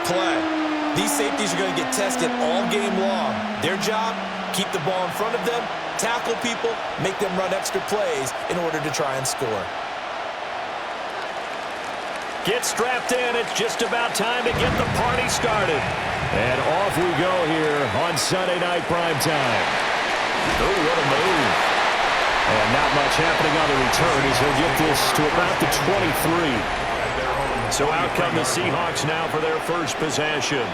play. These safeties are going to get tested all game long. Their job, keep the ball in front of them, tackle people, make them run extra plays in order to try and score. Get strapped in. It's just about time to get the party started. And off we go here on Sunday Night Primetime. Oh, what a move. And not much happening on the return as he'll get this to about the 23. So out come the Seahawks now for their first possession.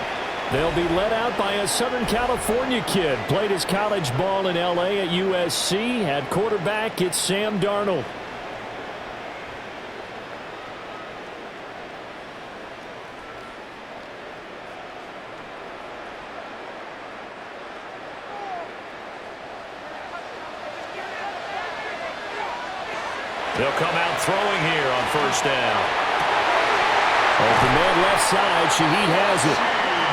They'll be led out by a Southern California kid. Played his college ball in L.A. at USC. At quarterback, it's Sam Darnold. They'll come out throwing here on first down. Open man left side. Shaheed has it.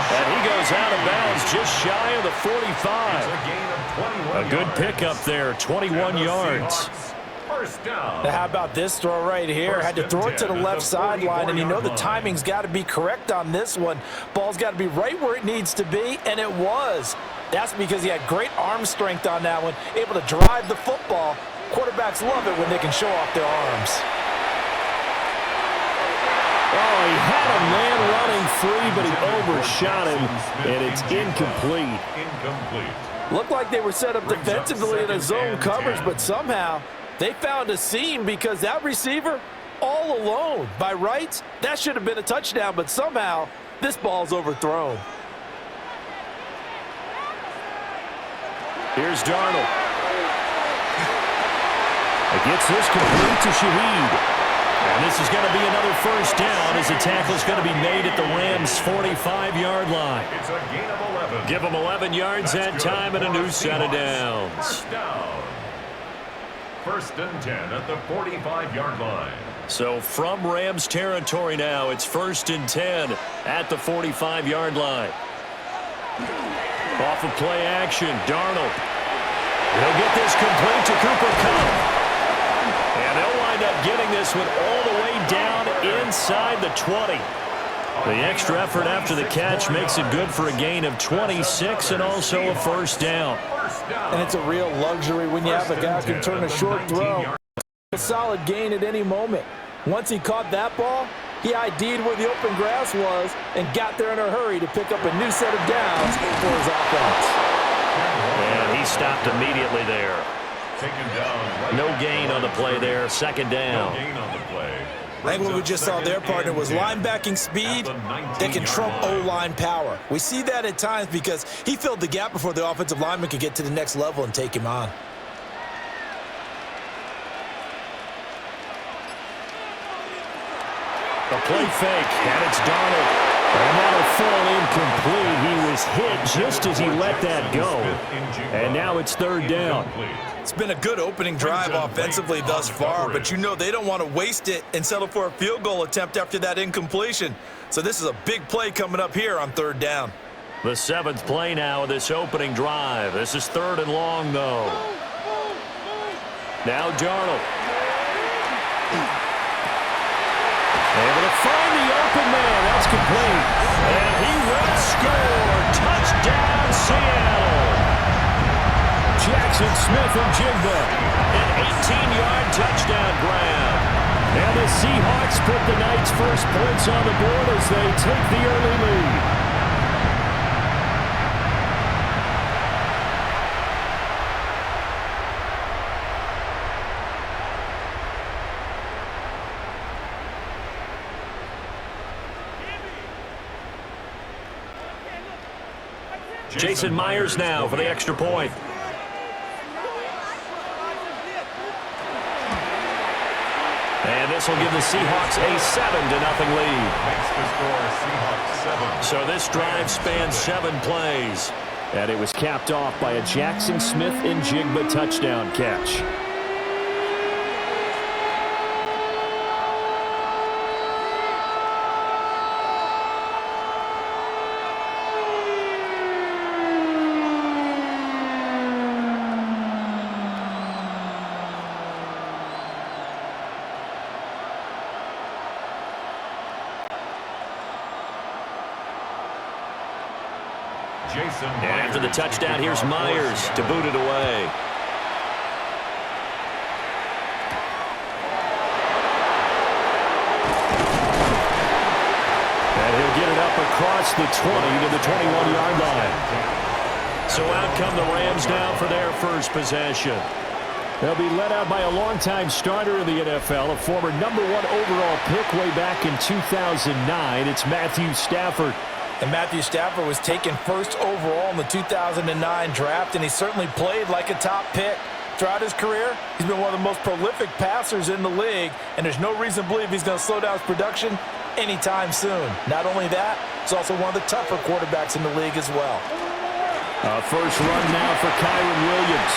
And he goes out of bounds just shy of the 45. A good pickup there, 21 yards. Now how about this throw right here? Had to throw it to the left sideline, and you know the timing's got to be correct on this one. Ball's got to be right where it needs to be, and it was. That's because he had great arm strength on that one, able to drive the football. Quarterbacks love it when they can show off their arms. Oh, he had a man running free, but he overshot him, and it's incomplete. Looked like they were set up defensively in a zone coverage, but somehow they found a seam because that receiver all alone. By rights, that should have been a touchdown, but somehow this ball's overthrown. Here's Darnold. It gets this complete to Shaheed. And this is going to be another first down as the tackle's going to be made at the Rams' 45-yard line. It's a gain of 11. Give them 11 yards that time and a new set of downs. First and 10 at the 45-yard line. So from Rams territory now, it's first and 10 at the 45-yard line. Off of play action, Darnold. He'll get this complete to Cooper Kupp. And they'll wind up getting this one all the way down inside the 20. The extra effort after the catch makes it good for a gain of 26 and also a first down. And it's a real luxury when you have a guy who can turn a short throw. A solid gain at any moment. Once he caught that ball, he ID'd where the open grass was and got there in a hurry to pick up a new set of downs for his offense. And he stopped immediately there. No gain on the play there. Second down. I think what we just saw their partner was linebacking speed that can trump O-line power. We see that at times because he filled the gap before the offensive lineman could get to the next level and take him on. A play fake, and it's Darnold. And that'll fall incomplete. He was hit just as he let that go. And now it's third down. It's been a good opening drive offensively thus far, but you know they don't want to waste it and settle for a field goal attempt after that incompletion. So this is a big play coming up here on third down. The seventh play now of this opening drive. This is third and long, though. Now Darnold. Able to find the open man. That's complete. And he will score. Touchdown, Seattle. Jackson Smith and Jigba. An 18-yard touchdown grab. And the Seahawks put the Knights' first points on the board as they take the early lead. Jason Myers now for the extra point. And this will give the Seahawks a 7-0 lead. Makes the score Seahawks 7. So this drive spans 7 plays. And it was capped off by a Jackson Smith and Jigba touchdown catch. And after the touchdown, here's Myers to boot it away. And he'll get it up across the 20 to the 21-yard line. So out come the Rams now for their first possession. They'll be led out by a longtime starter in the NFL, a former #1 overall pick way back in 2009. It's Matthew Stafford. And Matthew Stafford was taken first overall in the 2009 draft, and he certainly played like a top pick. Throughout his career, he's been one of the most prolific passers in the league, and there's no reason to believe he's going to slow down his production anytime soon. Not only that, he's also one of the tougher quarterbacks in the league as well. First run now for Kyron Williams.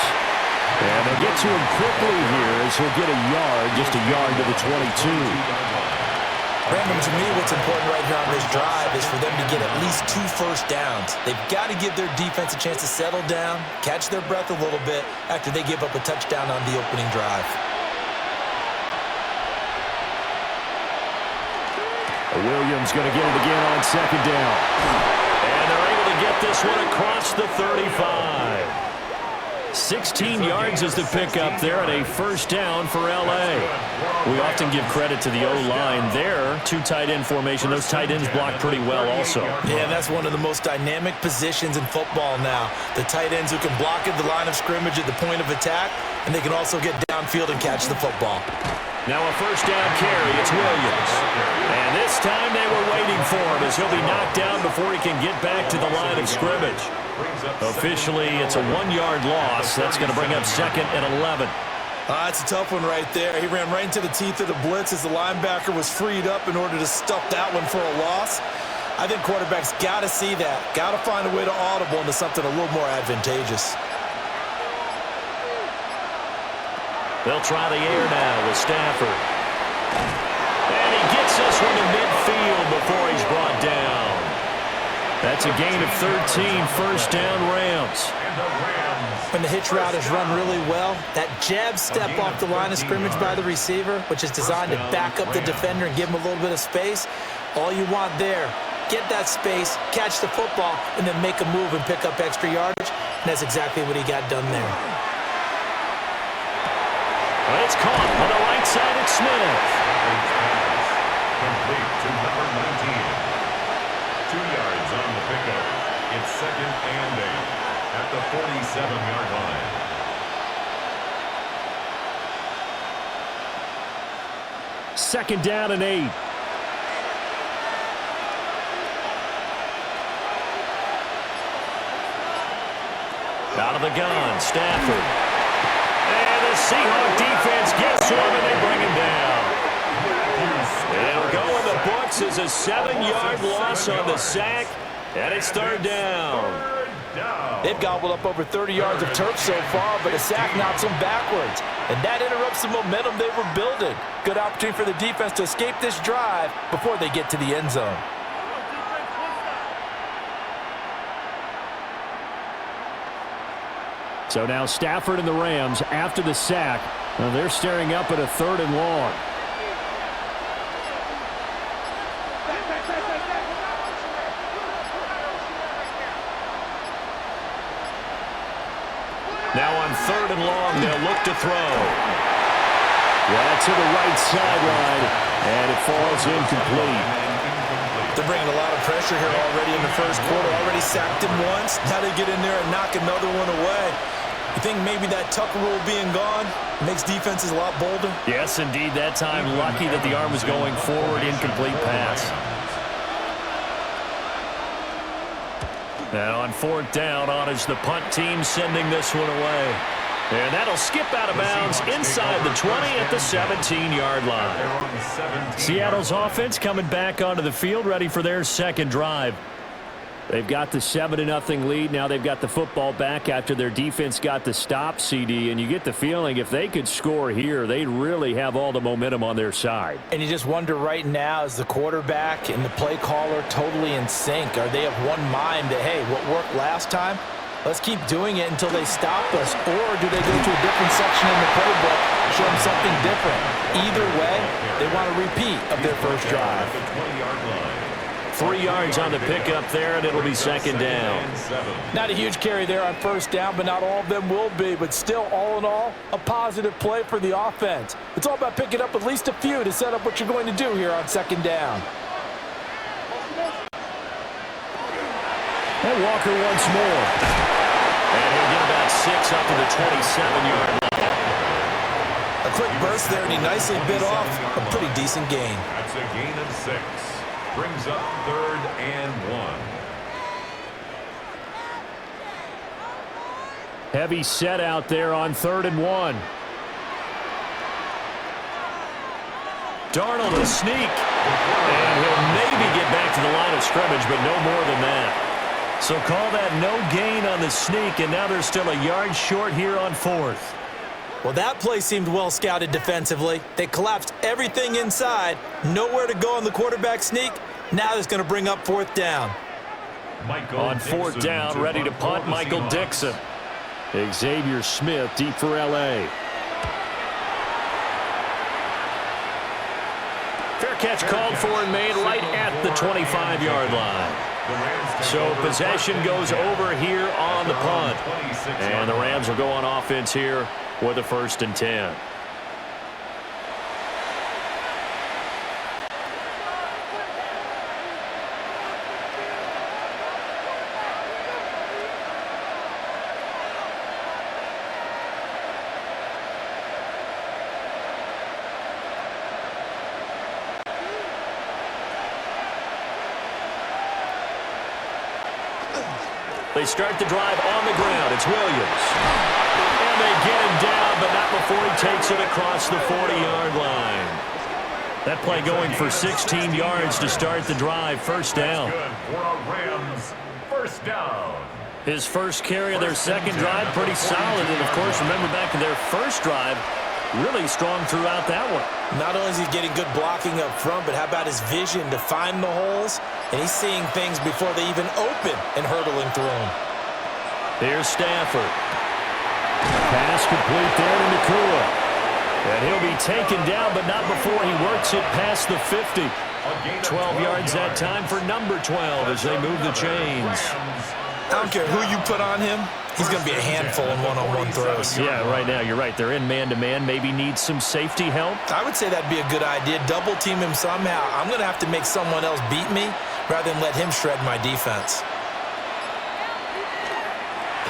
And they'll get to him quickly here as he'll get a yard, just a yard to the 22. Brandon, to me, what's important right here on this drive is for them to get at least 2 first downs. They've got to give their defense a chance to settle down, catch their breath a little bit after they give up a touchdown on the opening drive. Williams going to get it again on second down. And they're able to get this one across the 35. 16 yards is the pickup there and a first down for L.A. We often give credit to the O-line there. 2 tight end formation. Those tight ends block pretty well also. Yeah, and that's one of the most dynamic positions in football now. The tight ends who can block at the line of scrimmage at the point of attack, and they can also get downfield and catch the football. Now a first down carry. It's Williams. And this time they were waiting for him as he'll be knocked down before he can get back to the line of scrimmage. Officially, it's a 1-yard loss. That's going to bring up second and 11. That's a tough one right there. He ran right into the teeth of the blitz as the linebacker was freed up in order to stuff that one for a loss. I think quarterbacks got to see that. Got to find a way to audible into something a little more advantageous. They'll try the air now with Stafford. And he gets this one to midfield before he's brought down. That's a gain of 13, first down Rams. When the hitch route is run really well, that jab step off the line of scrimmage by the receiver, which is designed to back up the defender and give him a little bit of space, all you want there, get that space, catch the football, and then make a move and pick up extra yardage, and that's exactly what he got done there. But it's caught on the right side at Smith. Complete to number 19. 2 yards on the pickup. It's second and 8 at the 47-yard line. Second down and 8. Out of the gun, Stafford. And the Seahawks defense gets to him and they bring him down. It'll go in the books as a 7-yard loss on the sack, and it's third down. They've gobbled up over 30 yards of turf so far, but a sack knocks them backwards. And that interrupts the momentum they were building. Good opportunity for the defense to escape this drive before they get to the end zone. So now Stafford and the Rams, after the sack, they're staring up at a 3rd and long. Now on 3rd and long, they'll look to throw. Well, to the right sideline, and it falls incomplete. They're bringing a lot of pressure here already in the first quarter. Already sacked him once. Now they get in there and knock another one away. You think maybe that Tucker rule being gone makes defenses a lot bolder? Yes, indeed. That time, lucky that the arm was going forward. Incomplete pass. Now on 4th down, on is the punt team sending this one away. And that'll skip out of bounds inside the 20 at the 17-yard line. Seattle's offense coming back onto the field, ready for their second drive. They've got the 7-0 lead. Now they've got the football back after their defense got the stop, CD. And you get the feeling if they could score here, they'd really have all the momentum on their side. And you just wonder right now, is the quarterback and the play caller totally in sync? Are they of one mind that, hey, what worked last time, let's keep doing it until they stop us? Or do they go to a different section in the playbook, show them something different? Either way, they want a repeat of their first drive. 3 yards on the pickup there, and it'll be second down. Not a huge carry there on first down, but not all of them will be. But still, all in all, a positive play for the offense. It's all about picking up at least a few to set up what you're going to do here on second down. And Walker once more. And he'll get about 6 up to the 27-yard line. A quick burst there, and he nicely bit off a pretty decent gain. That's a gain of 6. Brings up 3rd and 1. Heavy set out there on 3rd and 1. Darnold a sneak. And he'll maybe get back to the line of scrimmage, but no more than that. So call that no gain on the sneak, and now they're still a yard short here on 4th. Well, that play seemed well scouted defensively. They collapsed everything inside. Nowhere to go on the quarterback sneak. Now it's going to bring up 4th down. On 4th down, ready to punt, Michael Dixon. Xavier Smith deep for L.A. Fair catch called for and made right at the 25-yard line. So possession goes over here on the punt. And the Rams will go on offense here with a 1st and 10. They start the drive on the ground. It's Williams. And they get him down, but not before he takes it across the 40-yard line. That play going for 16 yards to start the drive. 1st down. Good for a Rams 1st down. His first carry of their second drive, pretty solid. And, of course, remember back to their first drive, really strong throughout that one. Not only is he getting good blocking up front, but how about his vision to find the holes? And he's seeing things before they even open and hurdling through them. Here's Stafford. Pass complete there to Nakua. And he'll be taken down, but not before he works it past the 50. 12 yards that time for number 12 as they move the chains. I don't care who you put on him. He's going to be a handful in one-on-one throws. Yeah, right now, you're right. They're in man-to-man. Maybe need some safety help. I would say that'd be a good idea. Double team him somehow. I'm going to have to make someone else beat me rather than let him shred my defense.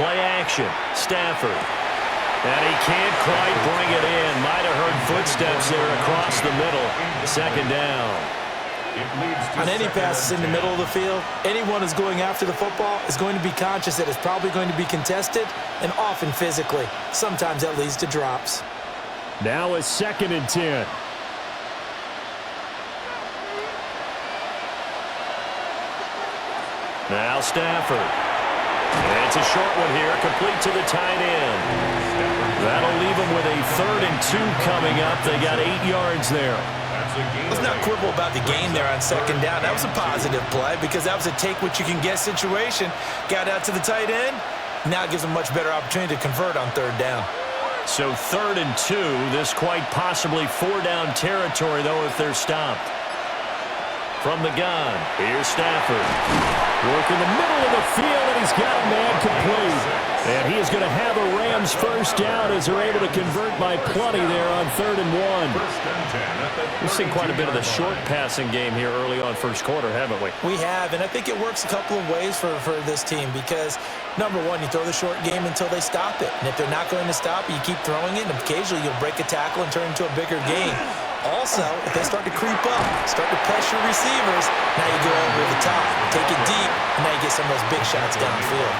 Play action. Stafford. And he can't quite bring it in. Might have heard footsteps there across the middle. 2nd down. On any passes in the middle of the field, anyone who's going after the football is going to be conscious that it's probably going to be contested and often physically. Sometimes that leads to drops. Now a 2nd and 10. Now Stafford. And it's a short one here, complete to the tight end. That'll leave them with a 3rd and 2 coming up. They got 8 yards there. Let's not quibble about the gain there on 2nd down. That was a positive play because that was a take-what-you-can-get situation. Got out to the tight end. Now it gives them a much better opportunity to convert on 3rd down. So 3rd and 2. This quite possibly 4-down territory, though, if they're stopped. From the gun, here's Stafford. Working the middle of the field, and he's got a man complete. And he is going to have a Rams 1st down as they're able to convert by plenty there on 3rd and 1. We've seen quite a bit of the short passing game here early on 1st quarter, haven't we? We have, and I think it works a couple of ways for this team because, number one, you throw the short game until they stop it. And if they're not going to stop it, you keep throwing it, and occasionally you'll break a tackle and turn it into a bigger game. Also, if they start to creep up, start to pressure receivers, now you go over the top, take it deep, and now you get some of those big shots downfield.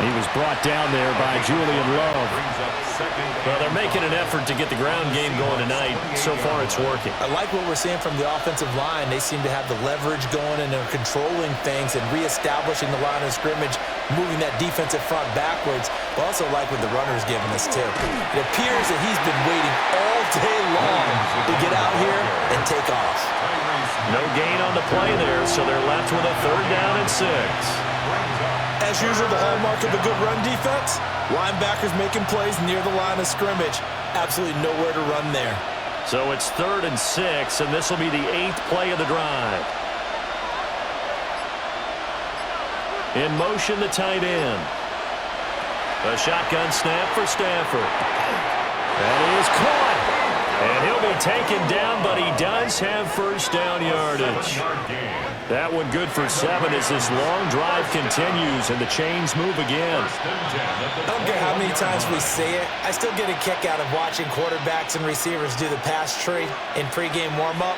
He was brought down there by Julian Love. Well, they're making an effort to get the ground game going tonight. So far, it's working. I like what we're seeing from the offensive line. They seem to have the leverage going, and they're controlling things and reestablishing the line of scrimmage, moving that defensive front backwards. But also like what the runner's giving us, too. It appears that he's been waiting all day long to get out here and take off. No gain on the play there, so they're left with a 3rd down and 6. As usual, the hallmark of a good run defense, linebackers making plays near the line of scrimmage. Absolutely nowhere to run there. So it's 3rd and 6, and this will be the 8th play of the drive. In motion, the tight end. A shotgun snap for Stafford. That is caught. And he'll be taken down, but he does have first down yardage. That one good for 7 as this long drive continues and the chains move again. I don't care how many times we see it. I still get a kick out of watching quarterbacks and receivers do the pass tree in pregame warm-up.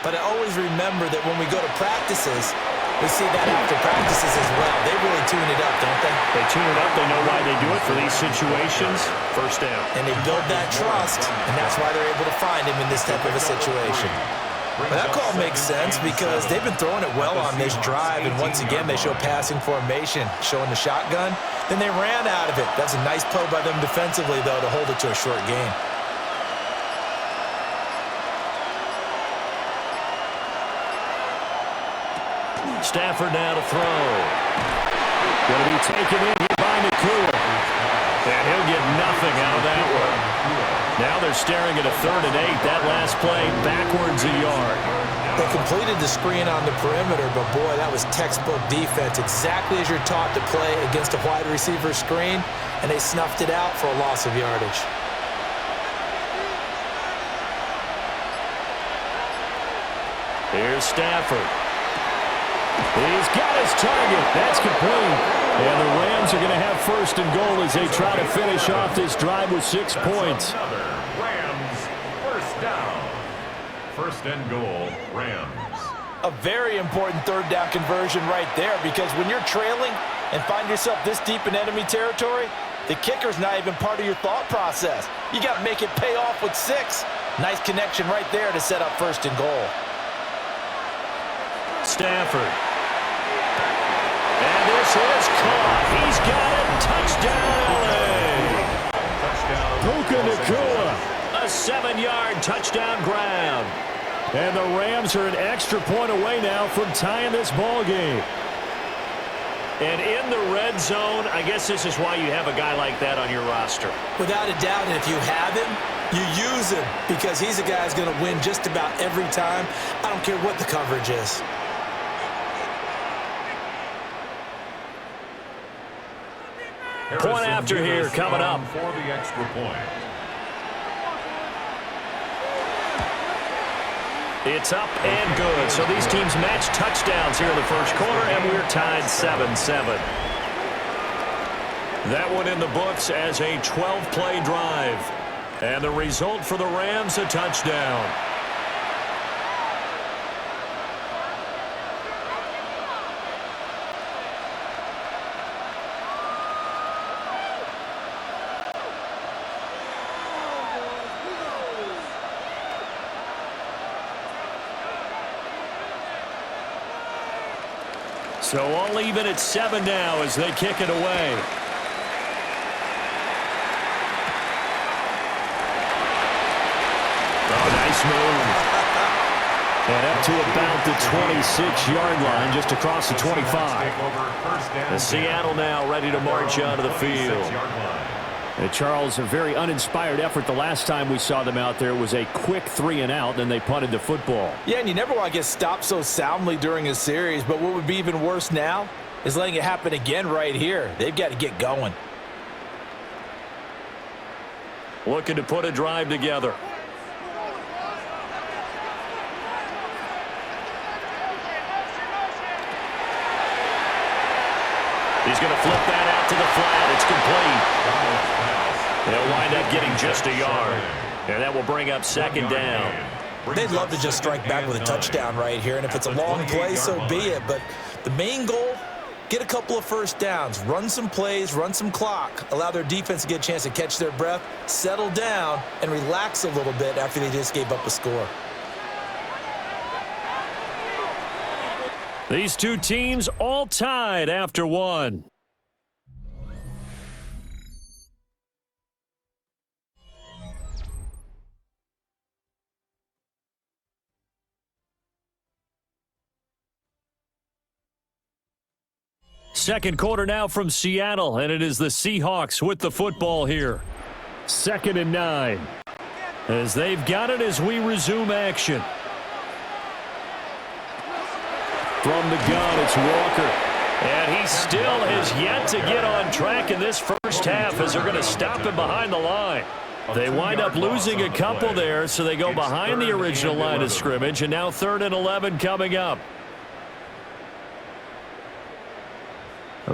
But I always remember that when we go to practices, we see that after practices as well. They really tune it up, don't they? They tune it up. They know why they do it for these situations. First down. And they build that trust, and that's why they're able to find him in this type of a situation. But that call makes sense because they've been throwing it well on this drive, and once again, they show passing formation, showing the shotgun. Then they ran out of it. That's a nice play by them defensively, though, to hold it to a short gain. Stafford now to throw. Going to be taken in here by Nakua. And he'll get nothing out of that one. Now they're staring at a 3rd and 8. That last play backwards a yard. They completed the screen on the perimeter, but boy, that was textbook defense. Exactly as you're taught to play against a wide receiver screen, and they snuffed it out for a loss of yardage. Here's Stafford. He's got his target. That's complete. And the Rams are going to have first and goal as they try to finish off this drive with 6 points. Rams, first down. First and goal, Rams. A very important 3rd down conversion right there, because when you're trailing and find yourself this deep in enemy territory, the kicker's not even part of your thought process. You got to make it pay off with 6. Nice connection right there to set up first and goal. Stafford. And this is caught. He's got it. Touchdown, LA. Puka Nakua. A 7-yard touchdown grab. And the Rams are an extra point away now from tying this ball game. And in the red zone, I guess this is why you have a guy like that on your roster. Without a doubt, and if you have him, you use him, because he's a guy who's going to win just about every time. I don't care what the coverage is. Point after here coming up. For the extra point. It's up and good. So these teams match touchdowns here in the first quarter, and we're tied 7-7. That one in the books as a 12-play drive. And the result for the Rams, a touchdown. So all even at 7 now as they kick it away. Oh, nice move. And up to about the 26-yard line, just across the 25. And Seattle now ready to march onto the field. And Charles, a very uninspired effort the last time we saw them out there. It was a quick 3-and-out, then they punted the football. Yeah, and you never want to get stopped so soundly during a series, but what would be even worse now is letting it happen again right here. They've got to get going. Looking to put a drive together. He's going to flip that out to the flat. It's complete. They'll wind up getting just a yard. And that will bring up 2nd down. They'd love to just strike back with a touchdown right here, and if it's a long play, so be it. But the main goal, get a couple of first downs, run some plays, run some clock, allow their defense to get a chance to catch their breath, settle down, and relax a little bit after they just gave up a score. These two teams all tied after one. Second quarter now from Seattle, and it is the Seahawks with the football here. 2nd and 9. As they've got it as we resume action. From the gun, it's Walker. And he still has yet to get on track in this first half as they're going to stop him behind the line. They wind up losing a couple there, so they go behind the original line of scrimmage, and now 3rd and 11 coming up.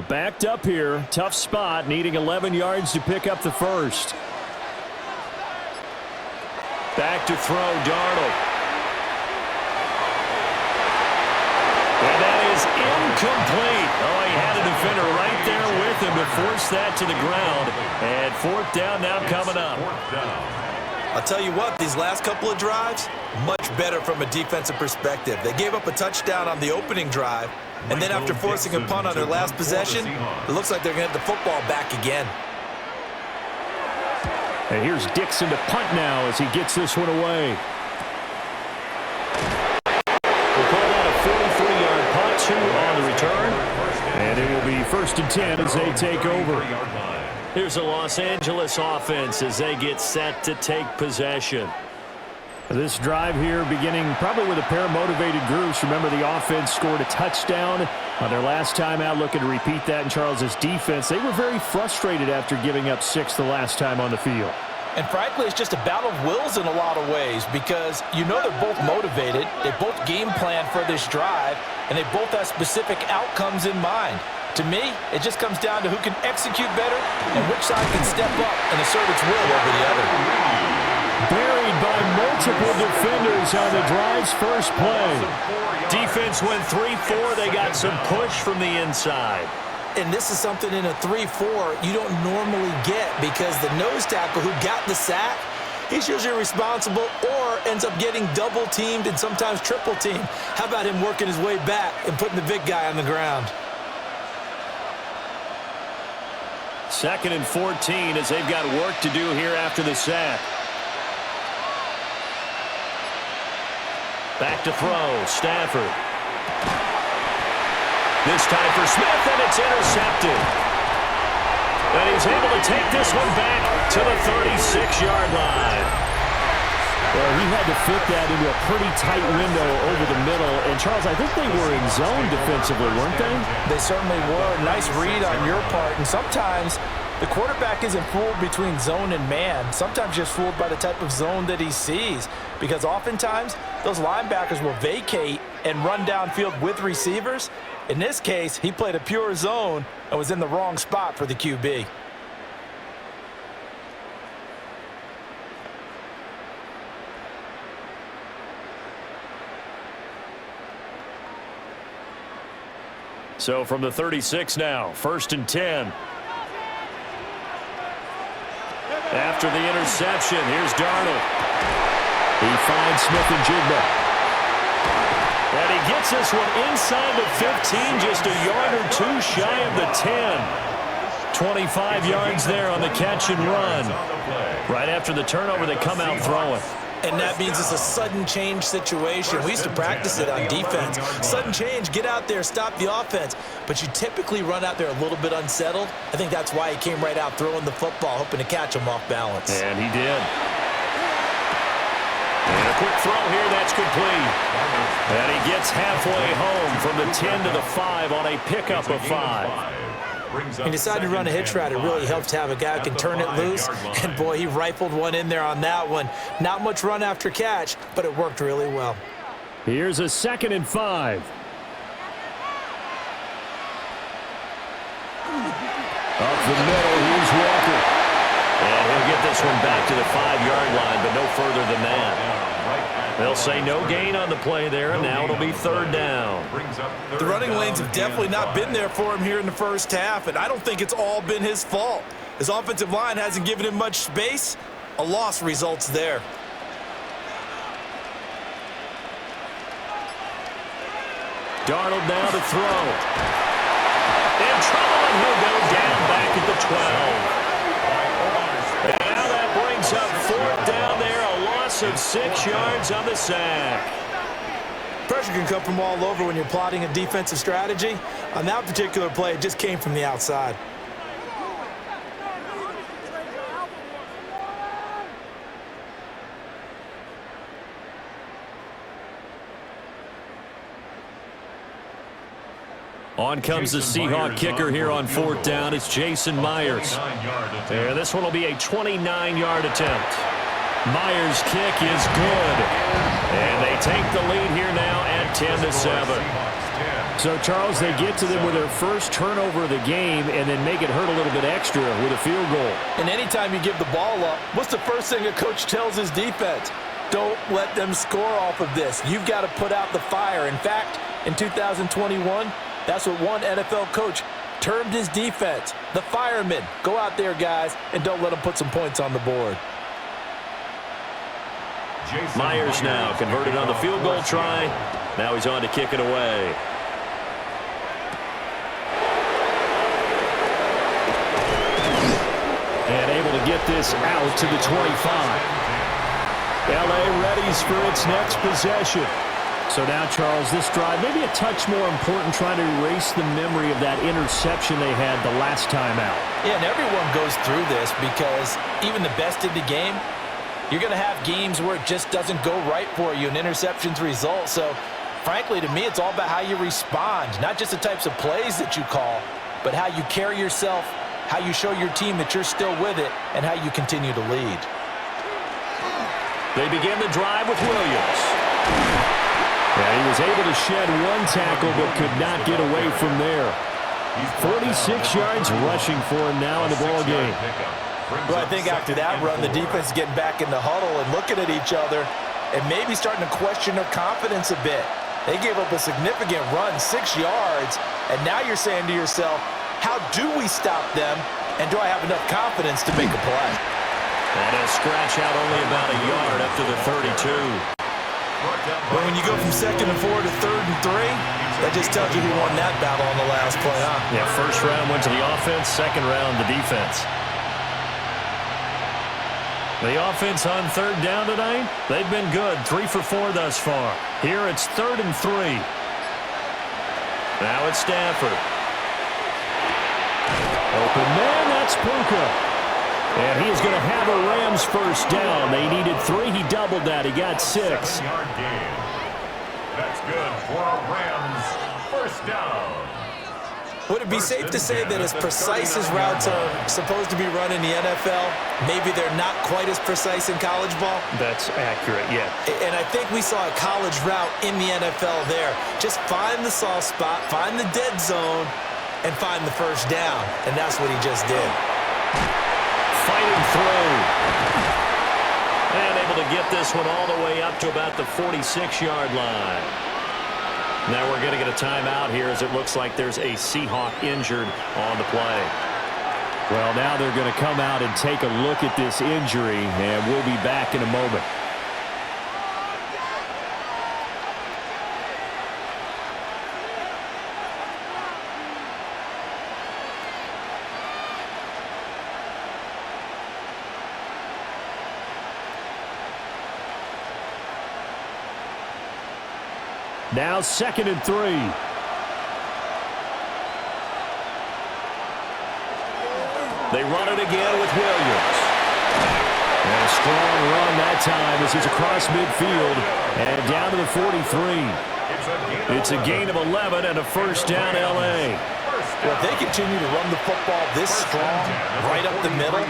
Backed up here, tough spot, needing 11 yards to pick up the first. Back to throw, Darnold. And that is incomplete. Oh, he had a defender right there with him to force that to the ground. And 4th down now coming up. I'll tell you what, these last couple of drives, much better from a defensive perspective. They gave up a touchdown on the opening drive, and then after forcing a punt on their last possession, it looks like they're going to get the football back again. And here's Dixon to punt now as he gets this one away. We'll call that a 43-yard punt, 2 on the return. And it will be 1st and 10 as they take over. Here's the Los Angeles offense as they get set to take possession. This drive here beginning probably with a pair of motivated groups. Remember, the offense scored a touchdown on their last time out, looking to repeat that in Charles's defense. They were very frustrated after giving up 6 the last time on the field. And frankly, it's just a battle of wills in a lot of ways because you know they're both motivated, they both game plan for this drive, and they both have specific outcomes in mind. To me, it just comes down to who can execute better and which side can step up and assert its will over the other. Buried by multiple defenders on the drive's first play. Defense went 3-4. They got some push from the inside. And this is something in a 3-4 you don't normally get because the nose tackle who got the sack, he's usually responsible or ends up getting double-teamed and sometimes triple-teamed. How about him working his way back and putting the big guy on the ground? 2nd and 14 as they've got work to do here after the sack. Back to throw, Stafford. This time for Smith, and it's intercepted. And he's able to take this one back to the 36-yard line. Well, he had to fit that into a pretty tight window over the middle. And, Charles, I think they were in zone defensively, weren't they? They certainly were. Nice read on your part. And sometimes the quarterback isn't fooled between zone and man. Sometimes just fooled by the type of zone that he sees. Because oftentimes, those linebackers will vacate and run downfield with receivers. In this case, he played a pure zone and was in the wrong spot for the QB. So from the 36 now, 1st and 10. After the interception, here's Darnold. He finds Smith-Njigba. And he gets this one inside the 15, just a yard or two shy of the 10. 25 yards there on the catch and run. Right after the turnover, they come out throwing. And that means it's a sudden change situation. We used to practice it on defense. Sudden change, get out there, stop the offense. But you typically run out there a little bit unsettled. I think that's why he came right out throwing the football, hoping to catch him off balance. And he did. And a quick throw here, that's complete. And he gets halfway home from the 10 to the 5 on a pickup of 5. He decided to run a hitch route. It really helps to have a guy who can turn it loose. And, boy, he rifled one in there on that one. Not much run after catch, but it worked really well. Here's a 2nd and 5. Up the middle, here's Walker. And he'll get this one back to the 5-yard line, but no further than that. They'll say no gain on the play there, and now it'll be 3rd down. The running lanes have definitely not been there for him here in the first half, and I don't think it's all been his fault. His offensive line hasn't given him much space. A loss results there. Darnold now to throw. In trouble, and he'll go down back at the 12. And now that brings up 4th down there. Of 6 yards on the sack. Pressure can come from all over when you're plotting a defensive strategy. On that particular play, it just came from the outside. On comes the Seahawk kicker here on 4th down. It's Jason Myers. And this one will be a 29-yard attempt. Myers' kick is good. And they take the lead here now at 10-7. So, Charles, they get to them with their first turnover of the game and then make it hurt a little bit extra with a field goal. And anytime you give the ball up, what's the first thing a coach tells his defense? Don't let them score off of this. You've got to put out the fire. In fact, in 2021, that's what one NFL coach termed his defense, the firemen. Go out there, guys, and don't let them put some points on the board. Myers now converted on the field goal try. Now he's on to kick it away. And able to get this out to the 25. L.A. readies for its next possession. So now, Charles, this drive maybe a touch more important, trying to erase the memory of that interception they had the last time out. Yeah, and everyone goes through this because even the best in the game, you're going to have games where it just doesn't go right for you and interceptions result. So, frankly, to me, it's all about how you respond, not just the types of plays that you call, but how you carry yourself, how you show your team that you're still with it, and how you continue to lead. They begin the drive with Williams. Yeah, he was able to shed one tackle but could not get away from there. 46 yards rushing for him now in the ball game. Well, I think after that run, the defense is getting back in the huddle and looking at each other and maybe starting to question their confidence a bit. They gave up a significant run, 6 yards, and now you're saying to yourself, how do we stop them, and do I have enough confidence to make a play? And a scratch out only about a yard up to the 32. Well, when you go from 2nd and 4 to 3rd and 3, that just tells you who won that battle on the last play, huh? Yeah, first round went to the offense, second round the defense. The offense on 3rd down tonight, they've been good, 3 for 4 thus far. Here it's 3rd and 3. Now it's Stafford. Open man, that's Puka. And he's going to have a Rams first down. They needed 3. He doubled that. He got 6. 7-yard gain. That's good for a Rams first down. Would it be safe to say that as precise as routes are supposed to be run in the NFL, maybe they're not quite as precise in college ball? That's accurate, yeah. And I think we saw a college route in the NFL there. Just find the soft spot, find the dead zone, and find the first down. And that's what he just did. Fighting through. And able to get this one all the way up to about the 46-yard line. Now we're going to get a timeout here as it looks like there's a Seahawk injured on the play. Well, now they're going to come out and take a look at this injury, and we'll be back in a moment. Now 2nd and 3. They run it again with Williams. And a strong run that time as he's across midfield and down to the 43. It's a gain of 11 and a first down L.A. Well, if they continue to run the football this strong, right up the middle,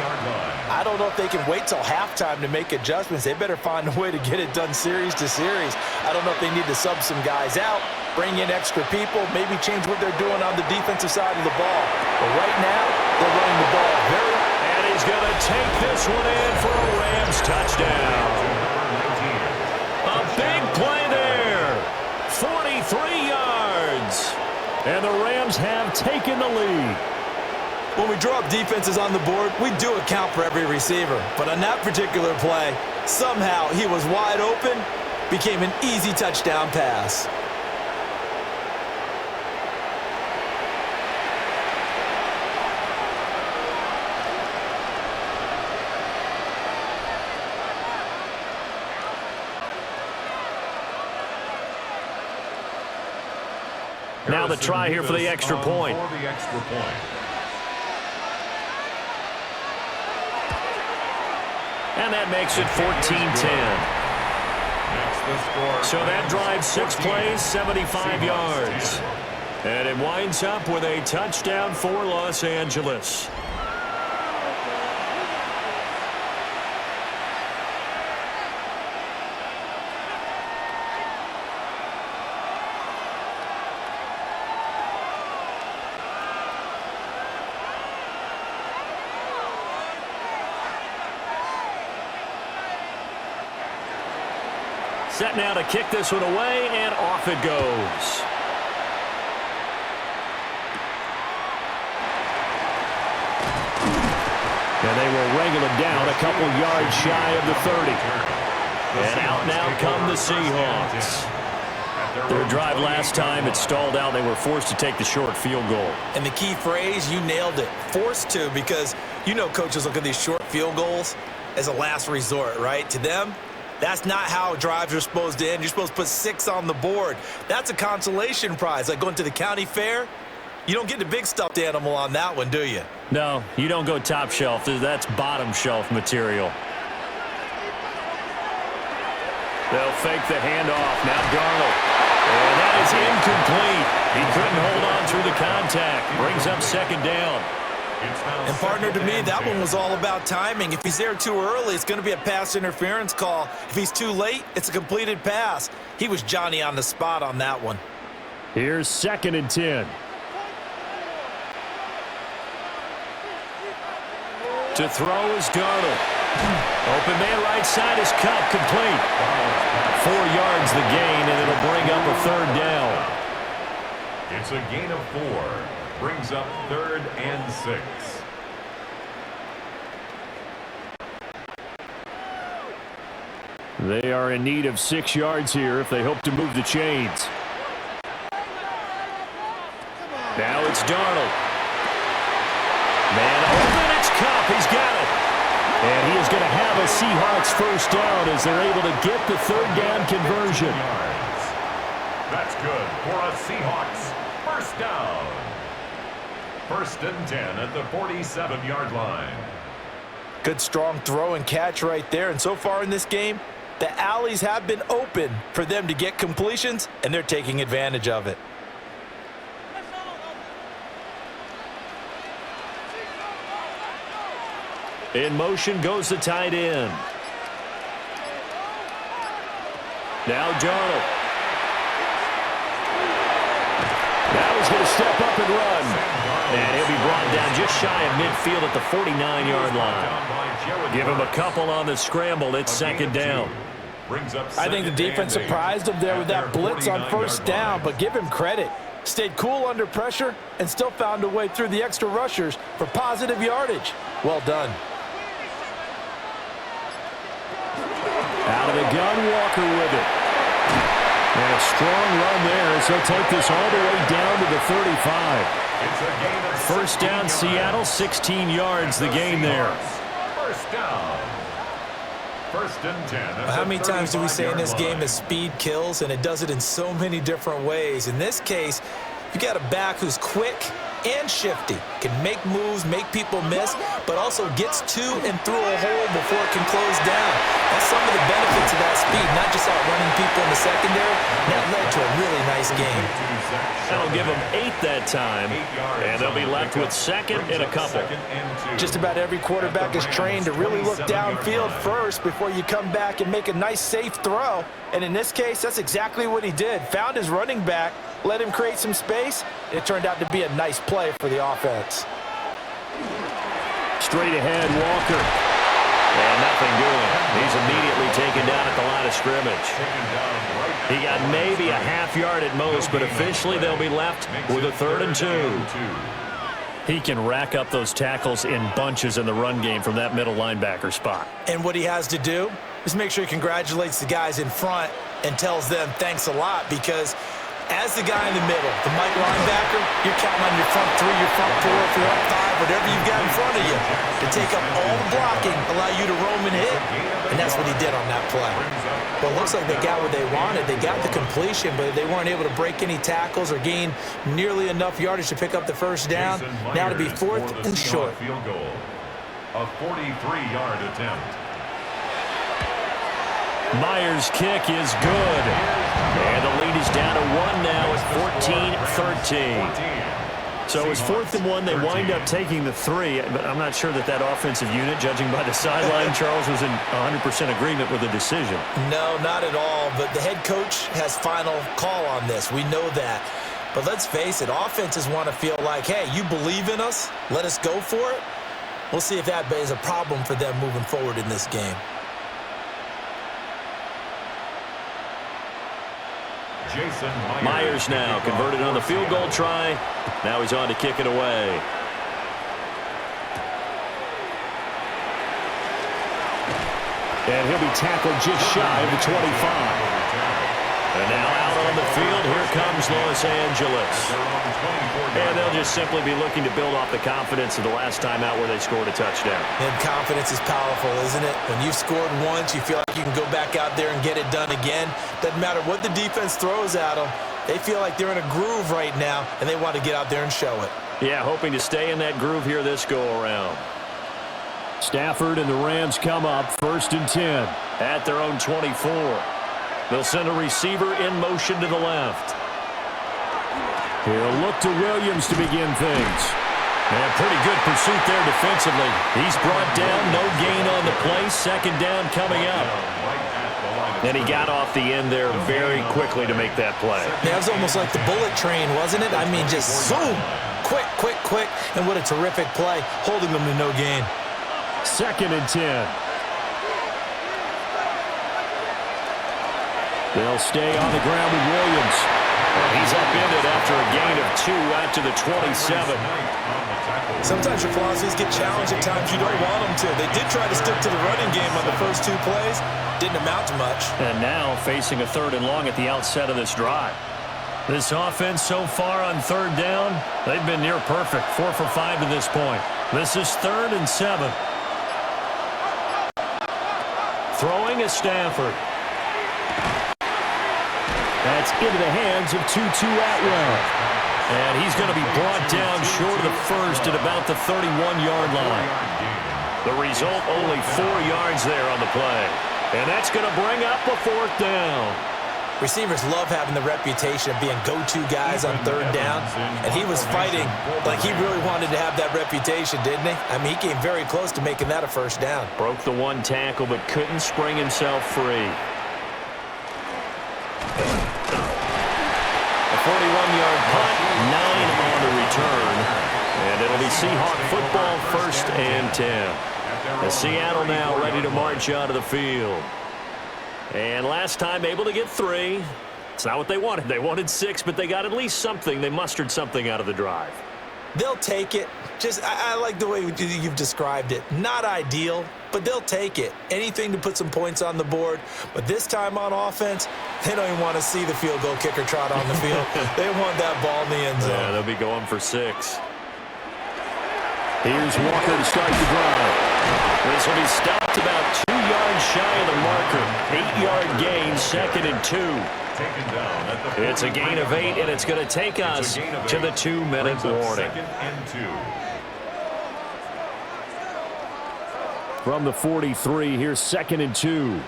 I don't know if they can wait till halftime to make adjustments. They better find a way to get it done series to series. I don't know if they need to sub some guys out, bring in extra people, maybe change what they're doing on the defensive side of the ball. But right now, they're running the ball very... And he's going to take this one in for a Rams touchdown. A big play there. 43 yards. And the Rams have taken the lead. When we draw up defenses on the board, we do account for every receiver. But on that particular play, somehow he was wide open, became an easy touchdown pass. Now the try here for the extra point. And that makes it 14-10. So that drives 6 plays, 75 yards. And it winds up with a touchdown for Los Angeles. Set now to kick this one away, and off it goes. And they will wrangle it down a couple yards shy of the 30. And out now come the Seahawks. Their drive last time, it stalled out. They were forced to take the short field goal. And the key phrase, you nailed it, forced to, because you know coaches look at these short field goals as a last resort, right? To them, that's not how drives are supposed to end. You're supposed to put 6 on the board. That's a consolation prize. Like going to the county fair, you don't get the big stuffed animal on that one, do you? No, you don't go top shelf. That's bottom shelf material. They'll fake the handoff. Now Darnold. And that is incomplete. He couldn't hold on through the contact. Brings up second down. And partner, to me, that one was all about timing. If he's there too early, it's going to be a pass interference call. If he's too late, it's a completed pass. He was Johnny on the spot on that one. Here's 2nd and 10. To throw is Darnold. Open man right side is cut, complete. 4 yards the gain, and it'll bring up a 3rd down. It's a gain of 4. Brings up 3rd and 6. They are in need of 6 yards here if they hope to move the chains. Now it's Darnold. Man open, it's Kupp. He's got it. And he is going to have a Seahawks first down as they're able to get the 3rd down conversion. That's good for a Seahawks first down. 1st and 10 at the 47-yard line. Good strong throw and catch right there. And so far in this game, the alleys have been open for them to get completions, and they're taking advantage of it. In motion goes the tight end. Now Darnold. Now he's going to step up and run. And he'll be brought down just shy of midfield at the 49-yard line. Give him a couple on the scramble. It's 2nd down. I think the defense surprised him there with that blitz on 1st down, but give him credit. Stayed cool under pressure and still found a way through the extra rushers for positive yardage. Well done. Out of the gun, Walker with it. And a strong run there as they'll take this all the way down to the 35. First down, Seattle, 16 yards the gain there. First down. 1st and 10. How many times do we say in this game that speed kills, and it does it in so many different ways? In this case, you got a back who's quick and shifty, can make moves, make people miss, but also gets to and through a hole before it can close down. That's some of the benefits of that speed, not just outrunning people in the secondary. That led to a really nice game. That'll give them 8 that time, and they'll be left with 2nd and a couple. Just about every quarterback is trained to really look downfield first before you come back and make a nice, safe throw. And in this case, that's exactly what he did. Found his running back, let him create some space. It turned out to be a nice play for the offense. Straight ahead, Walker. And nothing doing. He's immediately taken down at the line of scrimmage. He got maybe a half yard at most, but officially they'll be left with a 3rd and 2. He can rack up those tackles in bunches in the run game from that middle linebacker spot. And what he has to do is make sure he congratulates the guys in front and tells them thanks a lot, because as the guy in the middle, the Mike linebacker, you're counting on your front 3, your front 4, if you're up 5, whatever you've got in front of you to take up all the blocking, allow you to roam and hit. And that's what he did on that play. Well, it looks like they got what they wanted. They got the completion, but they weren't able to break any tackles or gain nearly enough yardage to pick up the first down. Now to be 4th and short. Field goal. A 43-yard attempt. Myers' kick is good. And the lead lead is down to 1 now at 14-13. So it's 4th and 1. They wind up taking the 3, but I'm not sure that offensive unit, judging by the sideline, Charles, was in 100% agreement with the decision. No, not at all, but the head coach has final call on this. We know that. But let's face it, offenses want to feel like, hey, you believe in us, let us go for it. We'll see if that is a problem for them moving forward in this game. Myers now converted on the field goal try. Now he's on to kick it away. And he'll be tackled just shy of the 25. And now out on the field, here comes Los Angeles. And they'll just simply be looking to build off the confidence of the last time out where they scored a touchdown. And confidence is powerful, isn't it? When you've scored once, you feel like you can go back out there and get it done again. Doesn't matter what the defense throws at them. They feel like they're in a groove right now, and they want to get out there and show it. Yeah, hoping to stay in that groove here this go-around. Stafford and the Rams come up 1st and 10 at their own 24. They'll send a receiver in motion to the left. He'll look to Williams to begin things. And pretty good pursuit there defensively. He's brought down, no gain on the play. 2nd down coming up. And he got off the end there very quickly to make that play. That was almost like the bullet train, wasn't it? I mean, just zoom. Quick, quick, quick. And what a terrific play, holding them to no gain. 2nd and 10. They'll stay on the ground with Williams. He's upended after a gain of 2 out to the 27. Sometimes your philosophies get challenged at times you don't want them to. They did try to stick to the running game on the first 2 plays. Didn't amount to much. And now facing a 3rd and long at the outset of this drive. This offense so far on 3rd down, they've been near perfect. 4 for 5 to this point. This is 3rd and 7. Throwing is Stafford. That's into the hands of Tutu Atwell. And he's going to be brought down short of the first at about the 31-yard line. The result, only 4 yards there on the play. And that's going to bring up a 4th down. Receivers love having the reputation of being go-to guys on 3rd down. And he was fighting like he really wanted to have that reputation, didn't he? I mean, he came very close to making that a 1st down. Broke the 1 tackle, but couldn't spring himself free. A 41-yard punt, 9 on the return. And it'll be Seahawk football 1st and 10. As Seattle now ready to march onto the field. And last time able to get 3. It's not what they wanted. They wanted 6, but they got at least something. They mustered something out of the drive. They'll take it. I like the way you've described it. Not ideal, but they'll take it. Anything to put some points on the board. But this time on offense, they don't even want to see the field goal kicker trot on the field. They want that ball in the end zone. Yeah, they'll be going for 6. Here's Walker to start the drive. This will be stopped about 2 yards shy of the marker. 8-yard gain, 2nd and 2. It's a gain of 8, and it's going to take us to the 2-minute warning. From the 43, here's 2nd and 2.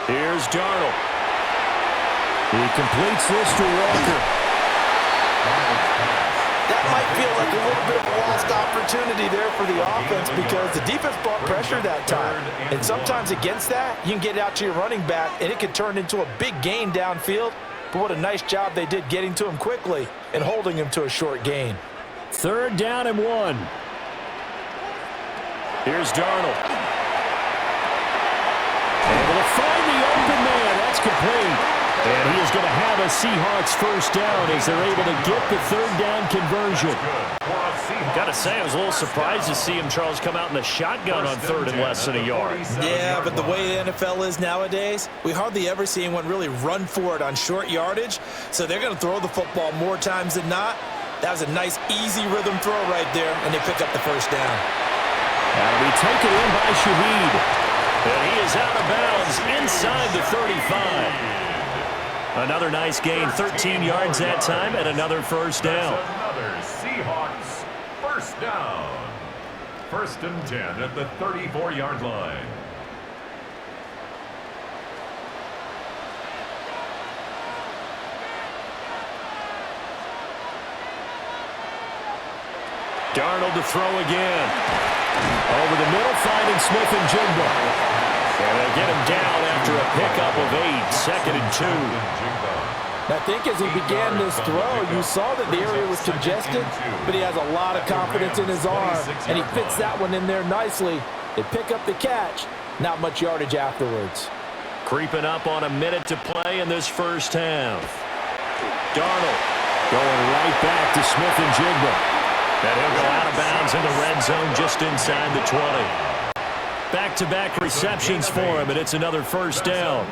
Here's Darnold. He completes this to Walker. That might feel like a little bit of a lost opportunity there for the offense because the defense brought pressure that time. And sometimes against that, you can get out to your running back, and it could turn into a big gain downfield. But what a nice job they did getting to him quickly and holding him to a short gain. 3rd down and 1. Here's Darnold. Able to find the open man. That's complete. And he is going to have a Seahawks 1st down as they're able to get the 3rd down conversion. Got to say, I was a little surprised to see him, Charles, come out in the shotgun on 3rd and less than a yard. Yeah, but the way the NFL is nowadays, we hardly ever see anyone really run for it on short yardage. So they're going to throw the football more times than not. That was a nice, easy rhythm throw right there, and they pick up the 1st down. That'll be taken in by Shaheed. And he is out of bounds inside the 35. Another nice gain, 13 yards that time, and another 1st down. Another Seahawks 1st down. 1st and 10 at the 34-yard line. Darnold to throw again. Over the middle, finding Smith and Jigba. And they get him down after a pickup of 8, 2nd and 2. I think as he began this throw, you saw that the area was congested, but he has a lot of confidence in his arm, and he fits that one in there nicely. They pick up the catch, not much yardage afterwards. Creeping up on a minute to play in this first half. Darnold going right back to Smith and Jigba. And he'll go out of bounds in the red zone just inside the 20. Back-to-back receptions for him, and it's another first down.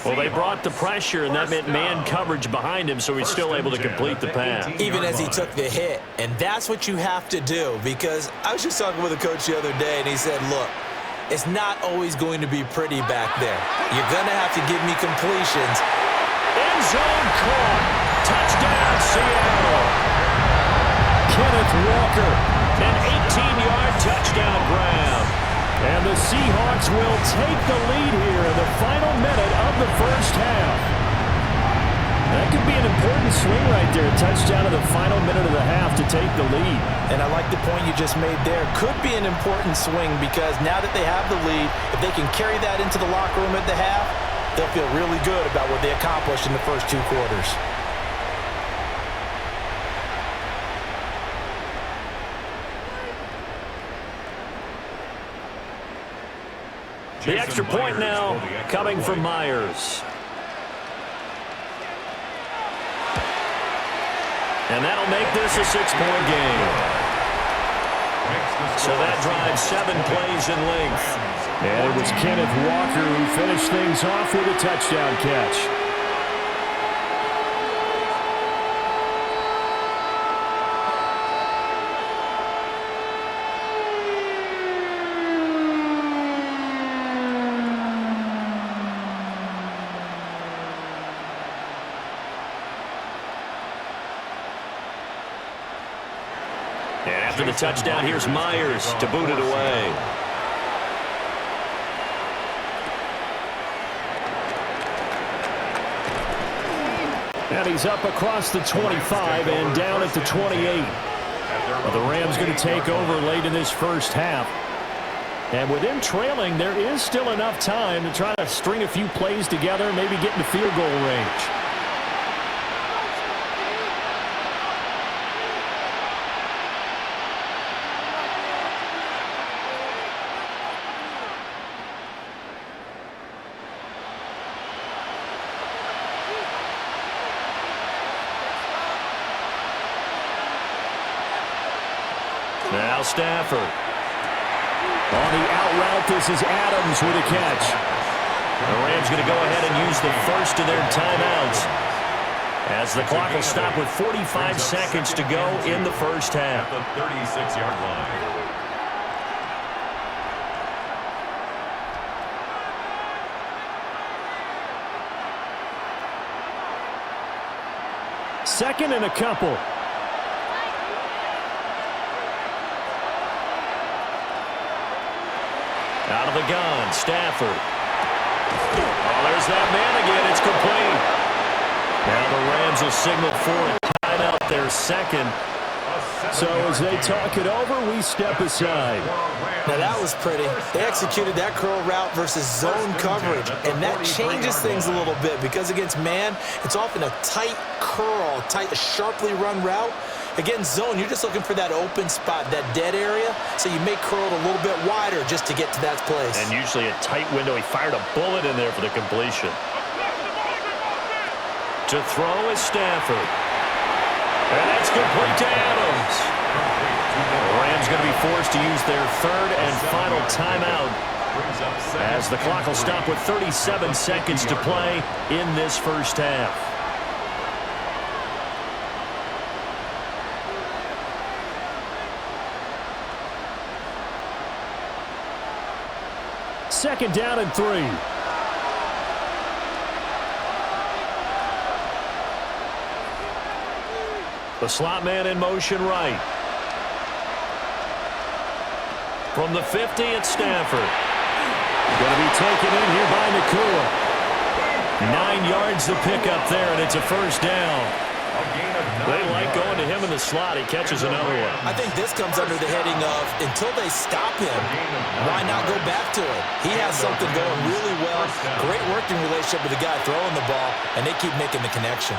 Well, they brought the pressure, and that meant man coverage behind him, so he's still able to complete the pass. Even as he took the hit, and that's what you have to do, because I was just talking with a coach the other day, and he said, look, it's not always going to be pretty back there. You're going to have to give me completions. End zone caught. Touchdown, Seattle. Kenneth Walker, an 18-yard touchdown grab. And the Seahawks will take the lead here in the final minute of the first half. That could be an important swing right there, a touchdown in the final minute of the half to take the lead. And I like the point you just made there. Could be an important swing because now that they have the lead, if they can carry that into the locker room at the half, they'll feel really good about what they accomplished in the first 2 quarters. The extra point now coming from Myers. And that'll make this a 6-point game. So that drives 7 plays in length. And it was Kenneth Walker who finished things off with a touchdown catch. After the touchdown, here's Myers to boot it away. And he's up across the 25 and down at the 28. Well, the Rams going to take over late in this first half. And with them trailing, there is still enough time to try to string a few plays together, maybe get into field goal range. Now Stafford. On the out route, this is Adams with a catch. The Rams going to go ahead and use the first of their timeouts, as the clock will stop with 45 seconds to go in the first half. At the 36-yard line. Second and a couple. Out of the gun, Stafford. Oh, there's that man again. It's complete. Now the Rams will signal for a timeout, their second. So as they talk it over, we step aside. Now that was pretty. They executed that curl route versus zone coverage, and that changes things a little bit because against man, it's often a tight curl, tight, sharply run route. Against zone, you're just looking for that open spot, that dead area, so you may curl it a little bit wider just to get to that place. And usually a tight window. He fired a bullet in there for the completion. To throw is Stafford. And that's complete to Adams. The Rams going to be forced to use their third and final timeout, as the clock will stop with 37 seconds to play in this first half. Second down and 3. The slot man in motion right. From the 50, it's Stafford. Going to be taken in here by Nakua. 9 yards to pick up there, and it's a first down. They like going to him in the slot. He catches another one. I think this comes under the heading of until they stop him, why not go back to it? He has something going really well. Great working relationship with the guy throwing the ball, and they keep making the connection.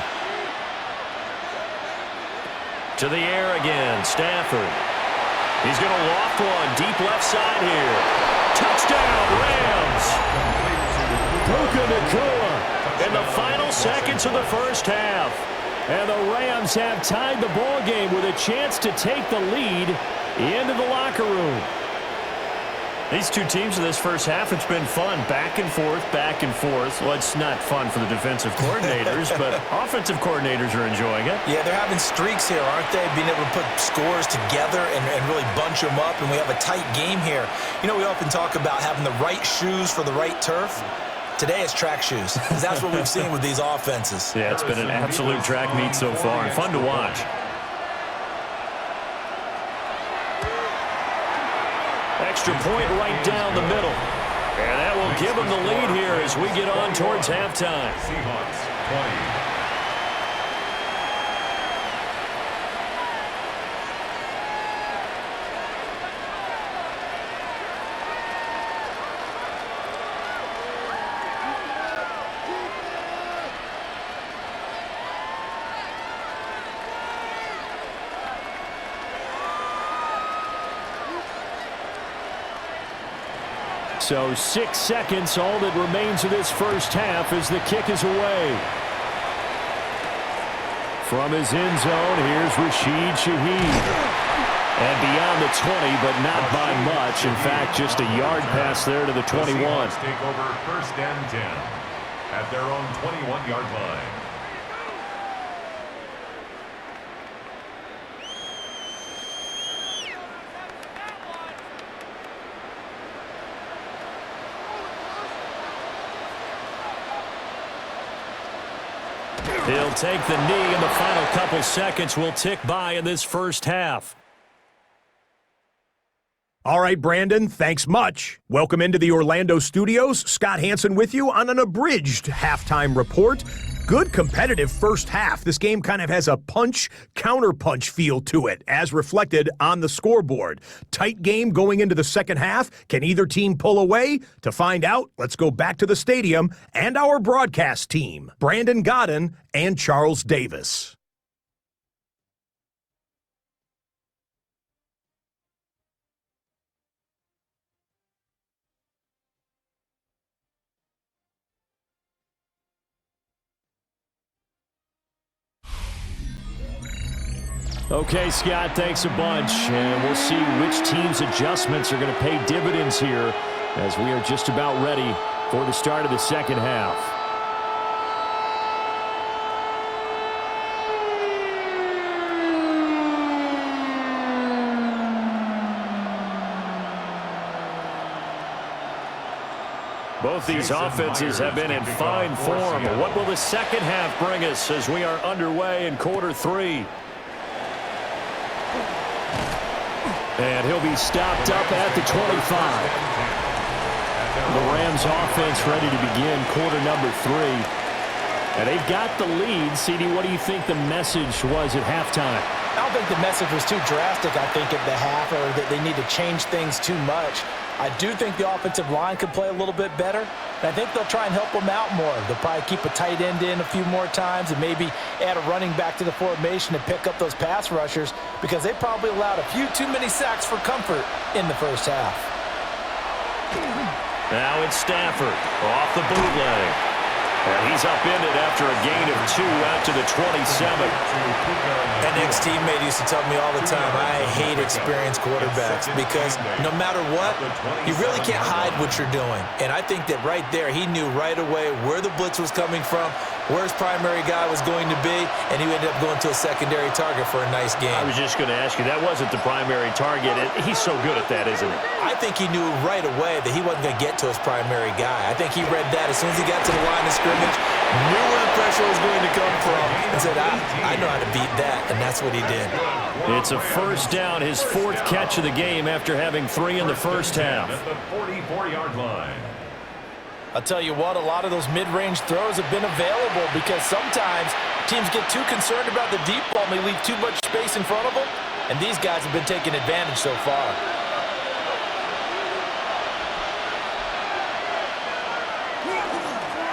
To the air again, Stafford. He's going to loft one deep left side here. Touchdown, Rams! Puka Nakua in the final seconds of the first half. And the Rams have tied the ball game with a chance to take the lead into the locker room. These two teams in this first half, it's been fun. Back and forth, back and forth. Well, it's not fun for the defensive coordinators, but offensive coordinators are enjoying it. Yeah, they're having streaks here, aren't they? Being able to put scores together and really bunch them up, and we have a tight game here. You know, we often talk about having the right shoes for the right turf. Today it's track shoes, because that's what we've seen with these offenses. Yeah, it's been an absolute track meet so far, and fun to watch. Extra point right down the middle. And that will give them the lead here as we get on towards halftime. Seahawks 20. So 6 seconds, all that remains of this first half as the kick is away. From his end zone, here's Rashid Shaheed. And beyond the 20, but not by much. In fact, just a yard pass there to the 21. Seahawks take over first and 10 at their own 21-yard line. He'll take the knee, and the final couple seconds will tick by in this first half. All right, Brandon, thanks much. Welcome into the Orlando studios. Scott Hansen with you on an abridged halftime report. Good competitive first half. This game kind of has a punch-counterpunch feel to it, as reflected on the scoreboard. Tight game going into the second half. Can either team pull away? To find out, let's go back to the stadium and our broadcast team, Brandon Godden and Charles Davis. Okay, Scott, thanks a bunch. And we'll see which team's adjustments are going to pay dividends here as we are just about ready for the start of the second half. Both these offenses have been in fine form. What will the second half bring us as we are underway in quarter three? And he'll be stopped up at the 25. The Rams offense ready to begin quarter number 3. And they've got the lead. CD, what do you think the message was at halftime? I don't think the message was too drastic, I think, at the half, or that they need to change things too much. I do think the offensive line could play a little bit better. And I think they'll try and help them out more. They'll probably keep a tight end in a few more times and maybe add a running back to the formation to pick up those pass rushers, because they probably allowed a few too many sacks for comfort in the first half. Now it's Stafford off the bootleg. And he's upended after a gain of 2 out to the 27. An ex-teammate used to tell me all the time, I hate experienced quarterbacks, because no matter what, you really can't hide what you're doing. And I think that right there, he knew right away where the blitz was coming from, where his primary guy was going to be, and he ended up going to a secondary target for a nice game. I was just going to ask you, that wasn't the primary target. He's so good at that, isn't he? I think he knew right away that he wasn't going to get to his primary guy. I think he read that as soon as he got to the line of scrimmage. Knew where the pressure was going to come from and said, I know how to beat that, and that's what he did. It's a first down, his fourth catch of the game after having 3 in the first half. At the 44-yard line. I'll tell you what, a lot of those mid-range throws have been available because sometimes teams get too concerned about the deep ball and they leave too much space in front of them, and these guys have been taking advantage so far.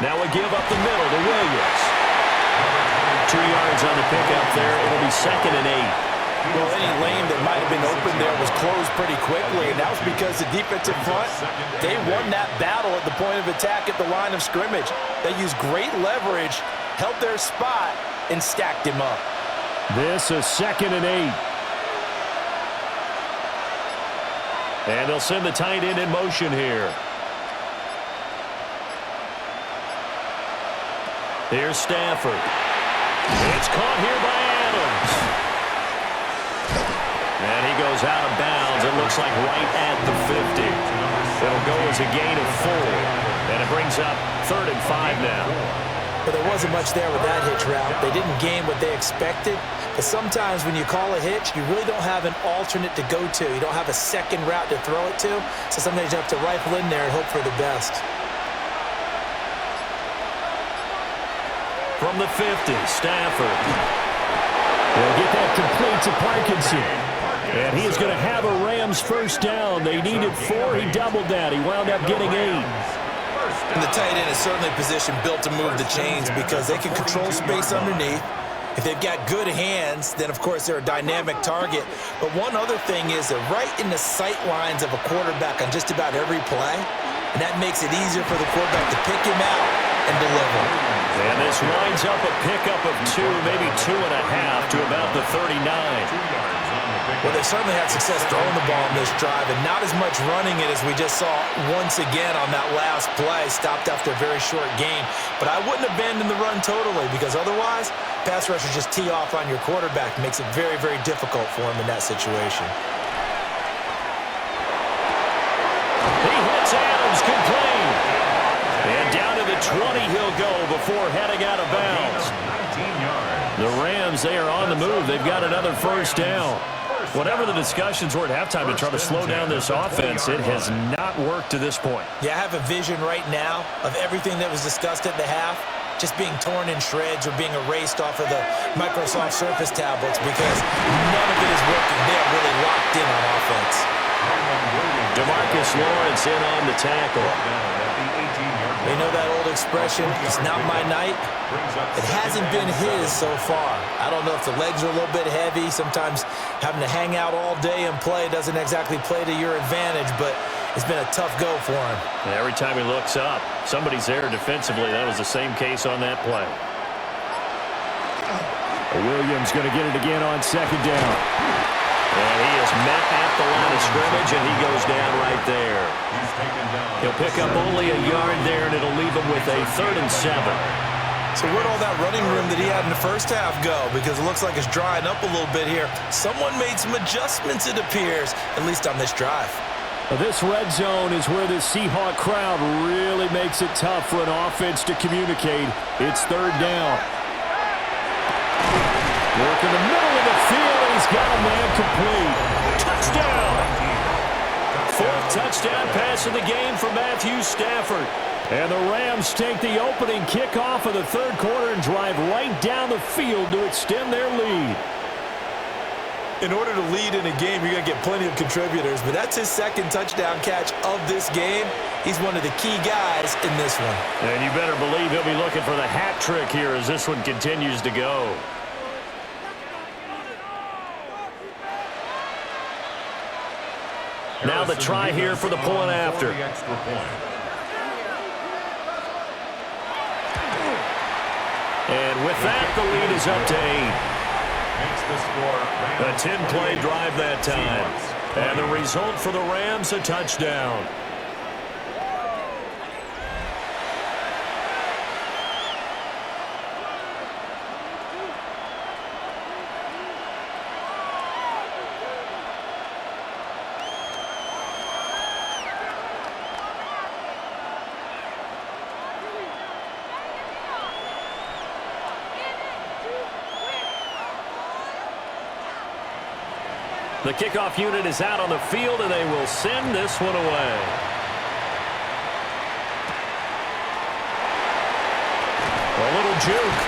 Now we give up the middle to Williams. 2 yards on the pickup there. It'll be 2nd and 8. Well, any lane that might have been open there was closed pretty quickly, and that was because the defensive front, they won that battle at the point of attack at the line of scrimmage. They used great leverage, held their spot, and stacked him up. This is 2nd and 8. And they'll send the tight end in motion here. Here's Stafford. It's caught here by Adams. And he goes out of bounds. It looks like right at the 50. It'll go as a gain of 4. And it brings up 3rd and 5 now. But there wasn't much there with that hitch route. They didn't gain what they expected. But sometimes when you call a hitch, you really don't have an alternate to go to. You don't have a second route to throw it to. So sometimes you have to rifle in there and hope for the best. From the 50, Stafford. They'll get that complete to Parkinson. And he is going to have a Rams first down. They needed 4. He doubled that. He wound up getting 8. And the tight end is certainly a position built to move the chains because they can control space underneath. If they've got good hands, then, of course, they're a dynamic target. But one other thing is they're right in the sight lines of a quarterback on just about every play. And that makes it easier for the quarterback to pick him out and deliver. And this winds up a pickup of 2, maybe 2.5 to about the 39. Well, they certainly had success throwing the ball in this drive and not as much running it as we just saw once again on that last play. Stopped after a very short game. But I wouldn't abandon the run totally because otherwise, pass rushers just tee off on your quarterback. Makes it very, very difficult for him in that situation. He hits Adams complete. And down to the 20 he'll go before heading out of bounds. The Rams, they are on the move. They've got another first down. Whatever the discussions were at halftime to try to slow down this offense, it has not worked to this point. Yeah, I have a vision right now of everything that was discussed at the half just being torn in shreds or being erased off of the Microsoft Surface tablets because none of it is working. They are really locked in on offense. DeMarcus Lawrence in on the tackle. You know that old expression, it's not my night? It hasn't been his so far. I don't know if the legs are a little bit heavy. Sometimes having to hang out all day and play doesn't exactly play to your advantage, but it's been a tough go for him. And every time he looks up, somebody's there defensively. That was the same case on that play. Williams going to get it again on 2nd down. And he is met at the line of scrimmage, and he goes down right there. He'll pick up only a yard there, and it'll leave him with a 3rd and 7. So where'd all that running room that he had in the first half go? Because it looks like it's drying up a little bit here. Someone made some adjustments, it appears, at least on this drive. This red zone is where the Seahawk crowd really makes it tough for an offense to communicate. It's 3rd down. Work in the middle of the field, and he's got a man complete. Touchdown! 4th touchdown pass of the game for Matthew Stafford. And the Rams take the opening kickoff of the 3rd quarter and drive right down the field to extend their lead. In order to lead in a game, you're going to get plenty of contributors, but that's his 2nd touchdown catch of this game. He's one of the key guys in this one. And you better believe he'll be looking for the hat trick here as this one continues to go. Now the try here for the point after. And with that, the lead is up to 8. A 10-play drive that time. And the result for the Rams, a touchdown. The kickoff unit is out on the field, and they will send this one away. A little juke.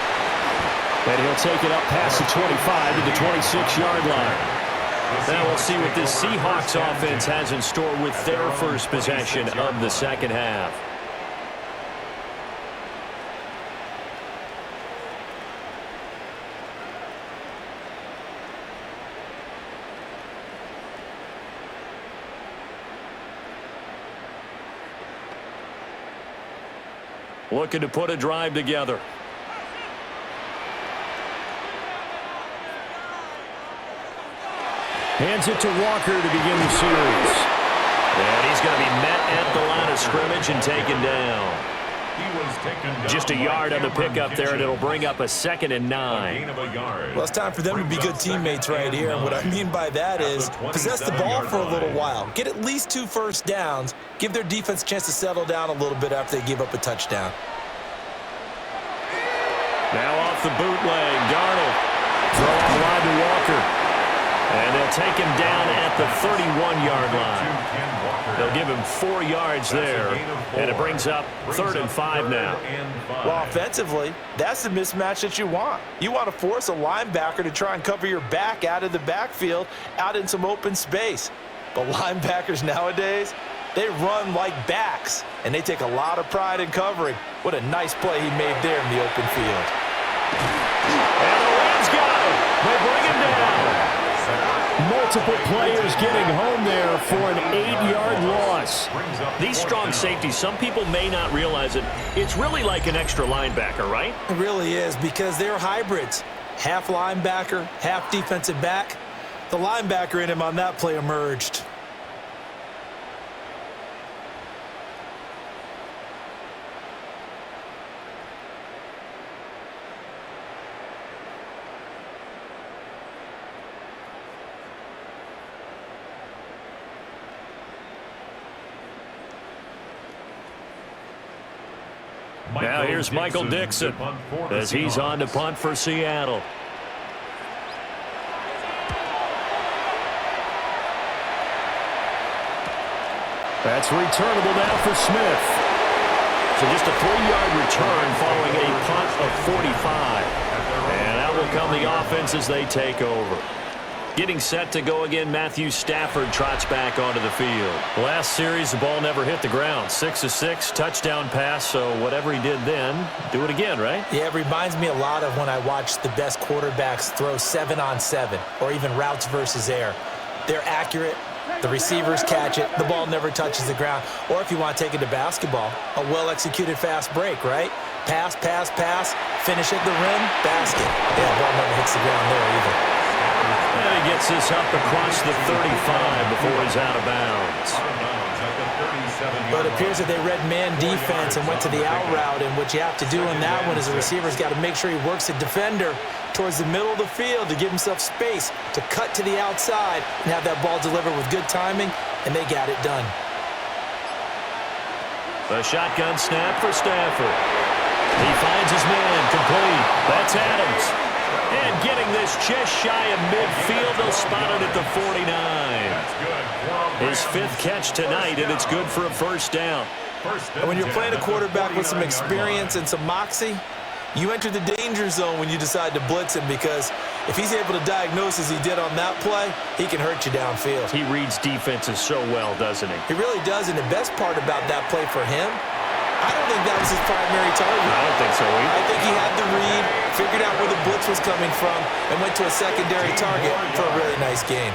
And he'll take it up past the 25 to the 26-yard line. Now we'll see what this Seahawks offense has in store with their first possession of the second half. Looking to put a drive together. Hands it to Walker to begin the series. And he's going to be met at the line of scrimmage and taken down. Just a yard on the pickup there, and it'll bring up a 2nd and 9. Well, it's time for them to be good teammates right here. And what I mean by that is possess the ball for a little while. Get at least 2 first downs. Give their defense a chance to settle down a little bit after they give up a touchdown. Now off the bootleg, Darnold. Throw on the line to Walker. And they'll take him down at the 31-yard line. They'll give him 4 yards there, and it brings up 3rd and 5 now. Well, offensively, that's the mismatch that you want. You want to force a linebacker to try and cover your back out of the backfield, out in some open space. But linebackers nowadays, they run like backs, and they take a lot of pride in covering. What a nice play he made there in the open field. And the Rams got him. They bring him down. Multiple players getting home there for an 8-yard loss. These strong safeties, some people may not realize it. It's really like an extra linebacker, right? It really is, because they're hybrids. Half linebacker, half defensive back. The linebacker in him on that play emerged. Now here's Michael Dixon as he's on to punt for Seattle. That's returnable now for Smith. So just a 3-yard return following a punt of 45. And out will come the offense as they take over. Getting set to go again, Matthew Stafford trots back onto the field. Last series, the ball never hit the ground. 6 of 6, touchdown pass, so whatever he did then, do it again, right? Yeah, it reminds me a lot of when I watched the best quarterbacks throw 7-on-7 or even routes versus air. They're accurate. The receivers catch it. The ball never touches the ground. Or if you want to take it to basketball, a well-executed fast break, right? Pass, pass, pass, finish at the rim, basket. Yeah, the ball never hits the ground there either. And he gets this up across the 35 before he's out of bounds. But it appears that they read man defense and went to the out route, and what you have to do in that one is the receiver's got to make sure he works the defender towards the middle of the field to give himself space to cut to the outside and have that ball delivered with good timing, and they got it done. The shotgun snap for Stafford. He finds his man complete. That's Adams. And getting this just shy of midfield, they'll spot it at the 49. His 5th catch tonight, and it's good for a first down. And when you're playing a quarterback with some experience and some moxie, you enter the danger zone when you decide to blitz him, because if he's able to diagnose as he did on that play, he can hurt you downfield. He reads defenses so well, doesn't he? He really does, and the best part about that play for him, I don't think that was his primary target. I don't think so either. I think he had the read, figured out where the blitz was coming from, and went to a secondary target for a really nice gain.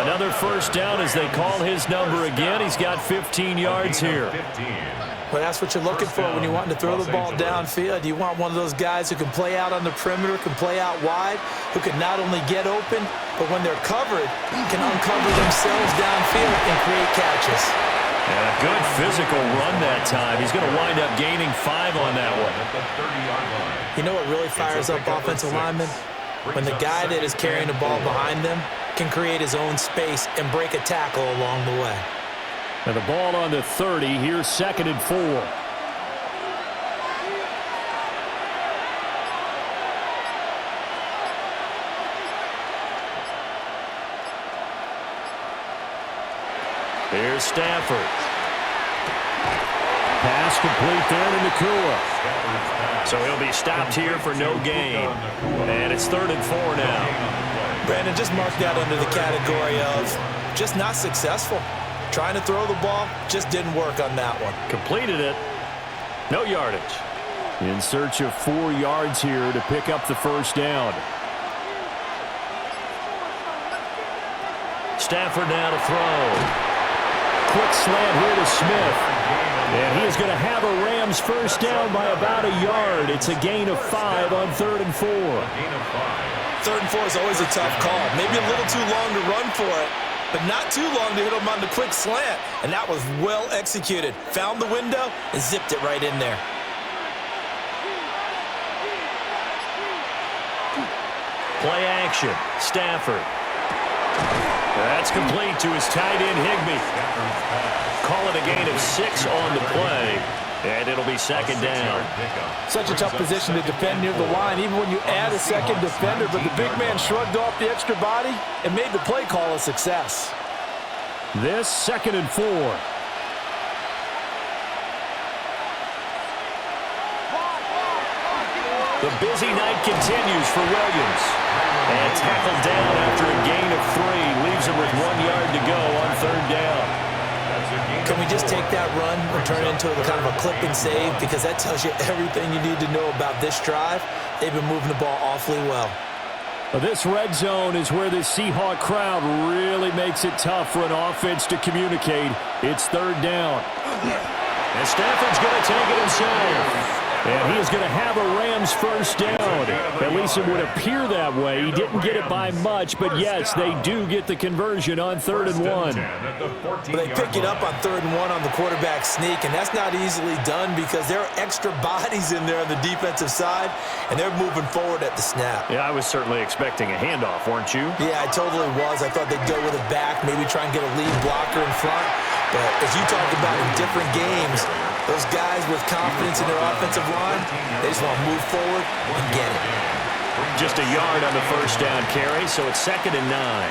Another first down as they call his number again. He's got 15 yards here. Well, that's what you're looking for when you're wanting to throw the ball downfield. You want one of those guys who can play out on the perimeter, can play out wide, who can not only get open, but when they're covered, can uncover themselves downfield and create catches. And a good physical run that time. He's going to wind up gaining 5 on that one. You know what really fires up offensive linemen? When the guy that is carrying the ball behind them can create his own space and break a tackle along the way. And the ball on the 30. Here's 2nd and 4. Here's Stafford. Pass complete there to Nakua. So he'll be stopped here for no gain. And it's 3rd and 4 now. Brandon, just marked that under the category of just not successful. Trying to throw the ball, just didn't work on that one. Completed it. No yardage. In search of 4 yards here to pick up the first down. Stafford now to throw. Quick slant here to Smith. And he is going to have a Rams first down by about a yard. It's a gain of 5 on 3rd and 4. 3rd and 4 is always a tough call. Maybe a little too long to run for it, but not too long to hit him on the quick slant. And that was well executed. Found the window and zipped it right in there. Play action. Stafford. That's complete to his tight end, Higbee. Call it a gain of 6 on the play, and it'll be 2nd down. Such a tough position to defend near the line, even when you add a second defender, but the big man shrugged off the extra body and made the play call a success. This 2nd and 4. The busy night continues for Williams. And tackled down after a gain of 3. Leaves him with 1 yard to go on 3rd down. Can we just take that run and turn it into kind of a clip and save? Because that tells you everything you need to know about this drive. They've been moving the ball awfully well. This red zone is where the Seahawk crowd really makes it tough for an offense to communicate. It's 3rd down. And Stafford's going to take it himself. And he is going to have a Rams first down. At least it would appear that way. He didn't get it by much, but yes, they do get the conversion on 3rd and 1. They pick it up on 3rd and 1 on the quarterback sneak, and that's not easily done because there are extra bodies in there on the defensive side, and they're moving forward at the snap. Yeah, I was certainly expecting a handoff, weren't you? Yeah, I totally was. I thought they'd go with it back, maybe try and get a lead blocker in front. But as you talked about in different games, those guys with confidence in their offensive line, they just want to move forward and get it. Just a yard on the first down carry, so it's 2nd and 9.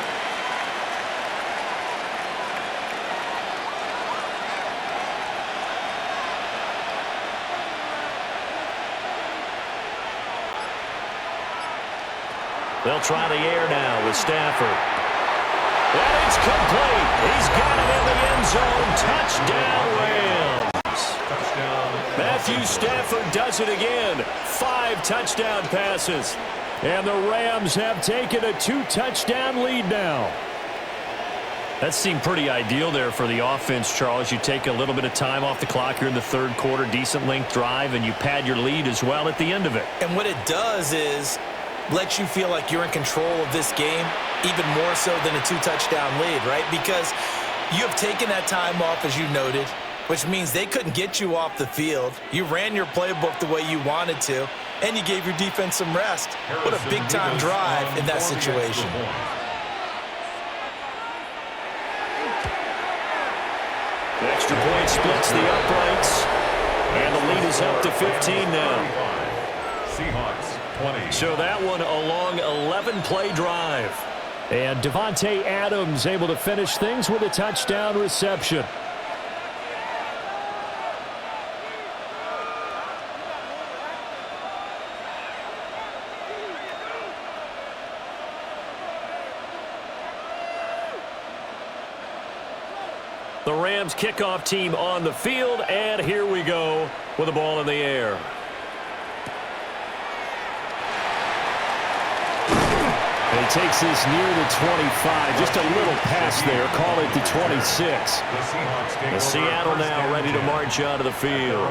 They'll try the air now with Stafford. And it's complete. He's got it in the end zone. Touchdown, Rams. Matthew Stafford does it again. 5 touchdown passes. And the Rams have taken a 2-touchdown lead now. That seemed pretty ideal there for the offense, Charles. You take a little bit of time off the clock here in the 3rd quarter, decent length drive, and you pad your lead as well at the end of it. And what it does is let you feel like you're in control of this game, even more so than a 2-touchdown lead, right? Because you have taken that time off, as you noted, which means they couldn't get you off the field. You ran your playbook the way you wanted to, and you gave your defense some rest. What a big-time drive in that situation. The extra point splits the uprights, and the lead is up to 15 now. Seahawks 20. So that one a long 11-play drive. And Devontae Adams able to finish things with a touchdown reception. The Rams kickoff team on the field, and here we go with the ball in the air. And he takes this near the 25. Just a little pass there. Call it the 26. And Seattle now ready to march out of the field.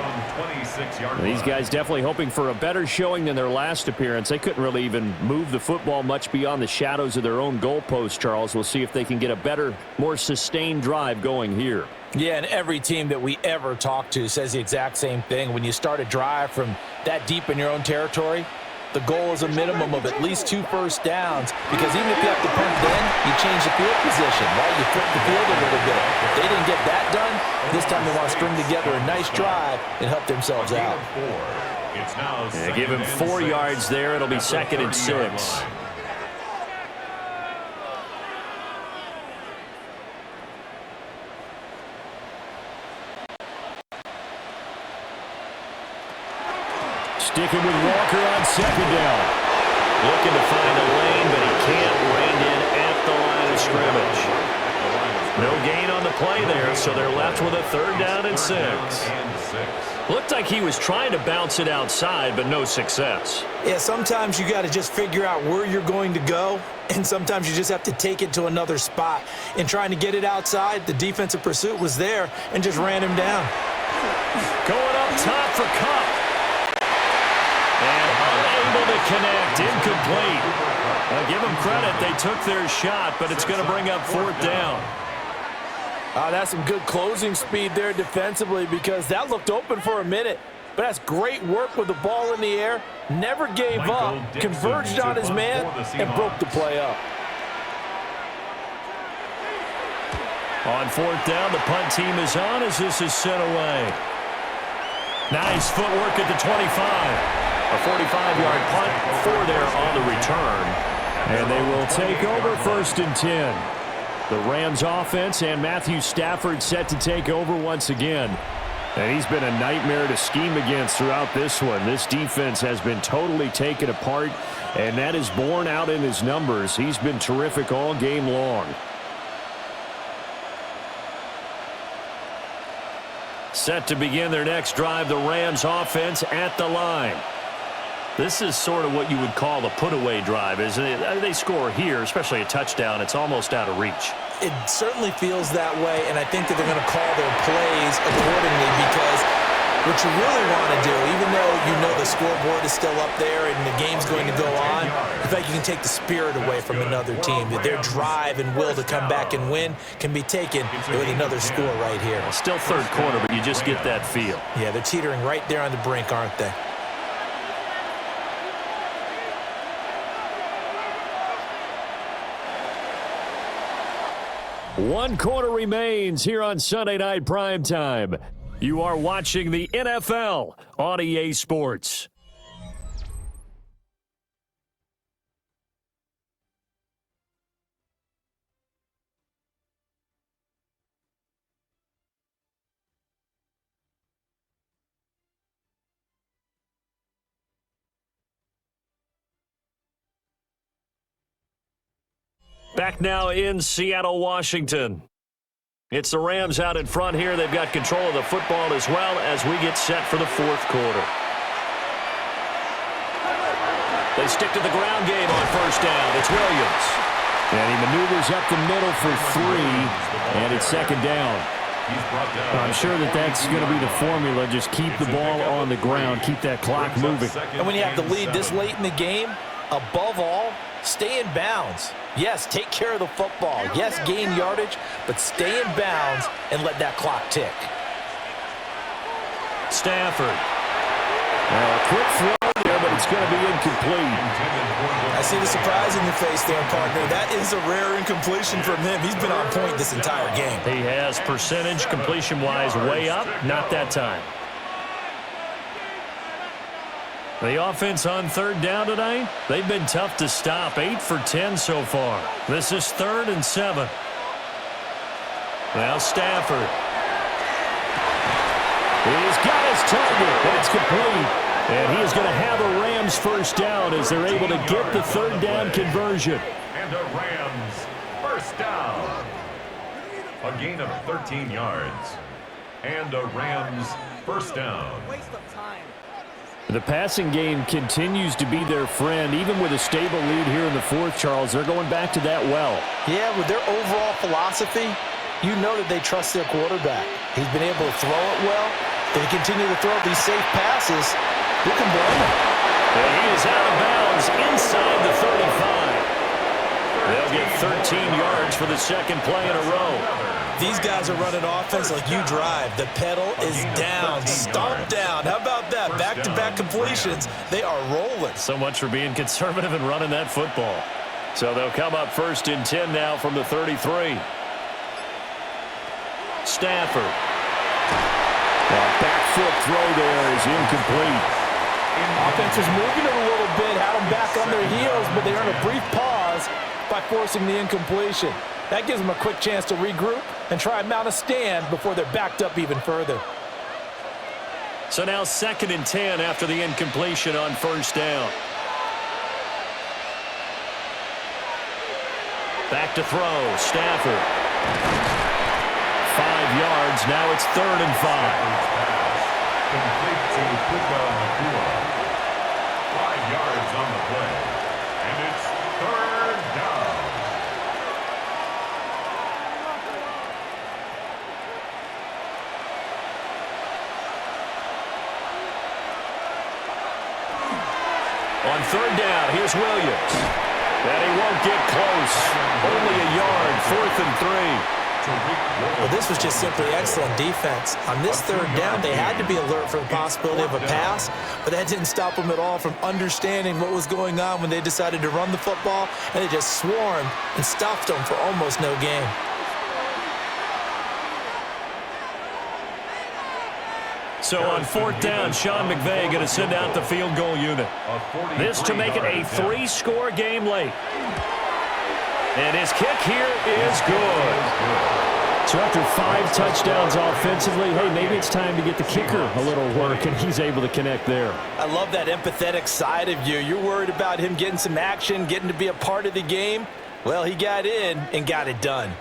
And these guys definitely hoping for a better showing than their last appearance. They couldn't really even move the football much beyond the shadows of their own goalpost, Charles. We'll see if they can get a better, more sustained drive going here. Yeah, and every team that we ever talk to says the exact same thing. When you start a drive from that deep in your own territory, the goal is a minimum of at least 2 first downs, because even if you have to punt then, you change the field position, right? You flip the field a little bit. If they didn't get that done, this time they want to string together a nice drive and help themselves out. Yeah, give him 4 yards there. It'll be 2nd and 6. working with Walker on second down. Looking to find a lane, but he can't rein in at the line of scrimmage. No gain on the play there, so they're left with a 3rd down and 6. Looked like he was trying to bounce it outside, but no success. Yeah, sometimes you got to just figure out where you're going to go, and sometimes you just have to take it to another spot. In trying to get it outside, the defensive pursuit was there and just ran him down. Going up top for Kupp. And unable to connect, incomplete. Now give them credit, they took their shot, but it's going to bring up 4th down. That's some good closing speed there defensively because that looked open for a minute. But that's great work with the ball in the air. Never gave up, converged on his man, and broke the play up. On 4th down, the punt team is on as this is sent away. Nice footwork at the 25. A 45-yard punt for there on the return. And they will take over 1st and 10. The Rams offense and Matthew Stafford set to take over once again. And he's been a nightmare to scheme against throughout this one. This defense has been totally taken apart, and that is borne out in his numbers. He's been terrific all game long. Set to begin their next drive, the Rams offense at the line. This is sort of what you would call the put-away drive, isn't it? They score here, especially a touchdown. It's almost out of reach. It certainly feels that way, and I think that they're going to call their plays accordingly because what you really want to do, even though you know the scoreboard is still up there and the game's going to go on, I think you can take the spirit away from another team, that their drive and will to come back and win can be taken with another score right here. Still 3rd quarter, but you just get that feel. Yeah, they're teetering right there on the brink, aren't they? One quarter remains here on Sunday Night Primetime. You are watching the NFL on EA Sports. Back now in Seattle, Washington. It's the Rams out in front here. They've got control of the football as well as we get set for the 4th quarter. They stick to the ground game on 1st down. It's Williams. And he maneuvers up the middle for 3, and it's 2nd down. I'm sure that's going to be the formula. Just keep the ball on the ground, keep that clock moving. And when you have the lead this late in the game, above all, stay in bounds. Yes, take care of the football. Yes, gain yardage, but stay in bounds and let that clock tick. Stafford. Well, a quick throw there, but it's going to be incomplete. I see the surprise in your face there, partner. That is a rare incompletion from him. He's been on point this entire game. He has percentage completion-wise way up. Not that time. The offense on 3rd down tonight, they've been tough to stop. 8 for 10 so far. This is 3rd and 7. Now Stafford. He's got his target, but it's complete. And he is going to have a Rams 1st down as they're able to get the 3rd down conversion. And a Rams 1st down. A gain of 13 yards. And a Rams 1st down. Waste of time. The passing game continues to be their friend. Even with a stable lead here in the 4th, Charles, they're going back to that well. Yeah, with their overall philosophy, you know that they trust their quarterback. He's been able to throw it well. They continue to throw these safe passes. Who can blame him? And he is out of bounds inside the 35. They'll get 13 yards for the 2nd play in a row. These guys are running offense like you drive. The pedal is down, stomp down. How about that? Back-to-back completions. They are rolling. So much for being conservative and running that football. So they'll come up 1st and 10 now from the 33. Stafford. A back foot throw there is incomplete. Offense was moving it a little bit, had them back on their heels, but they earned a brief pause by forcing the incompletion. That gives them a quick chance to regroup and try and mount a stand before they're backed up even further. So now 2nd and 10 after the incompletion on first down. Back to throw. Stafford. 5 yards. Now it's 3rd and 5. Complete to Puka Nakua. 5 yards on the play. And it's 3rd down. On 3rd down, here's Williams. And he won't get close. Only a yard, 4th and 3. Well, this was just simply excellent defense. On this 3rd down, they had to be alert for the possibility of a pass, but that didn't stop them at all from understanding what was going on when they decided to run the football, and they just swarmed and stuffed them for almost no gain. So on 4th down, Sean McVay going to send out the field goal unit. This to make it a 3-score game late. And his kick here is good. So after 5 touchdowns offensively, hey, maybe it's time to get the kicker a little work, and he's able to connect there. I love that empathetic side of you. You're worried about him getting some action, getting to be a part of the game. Well, he got in and got it done.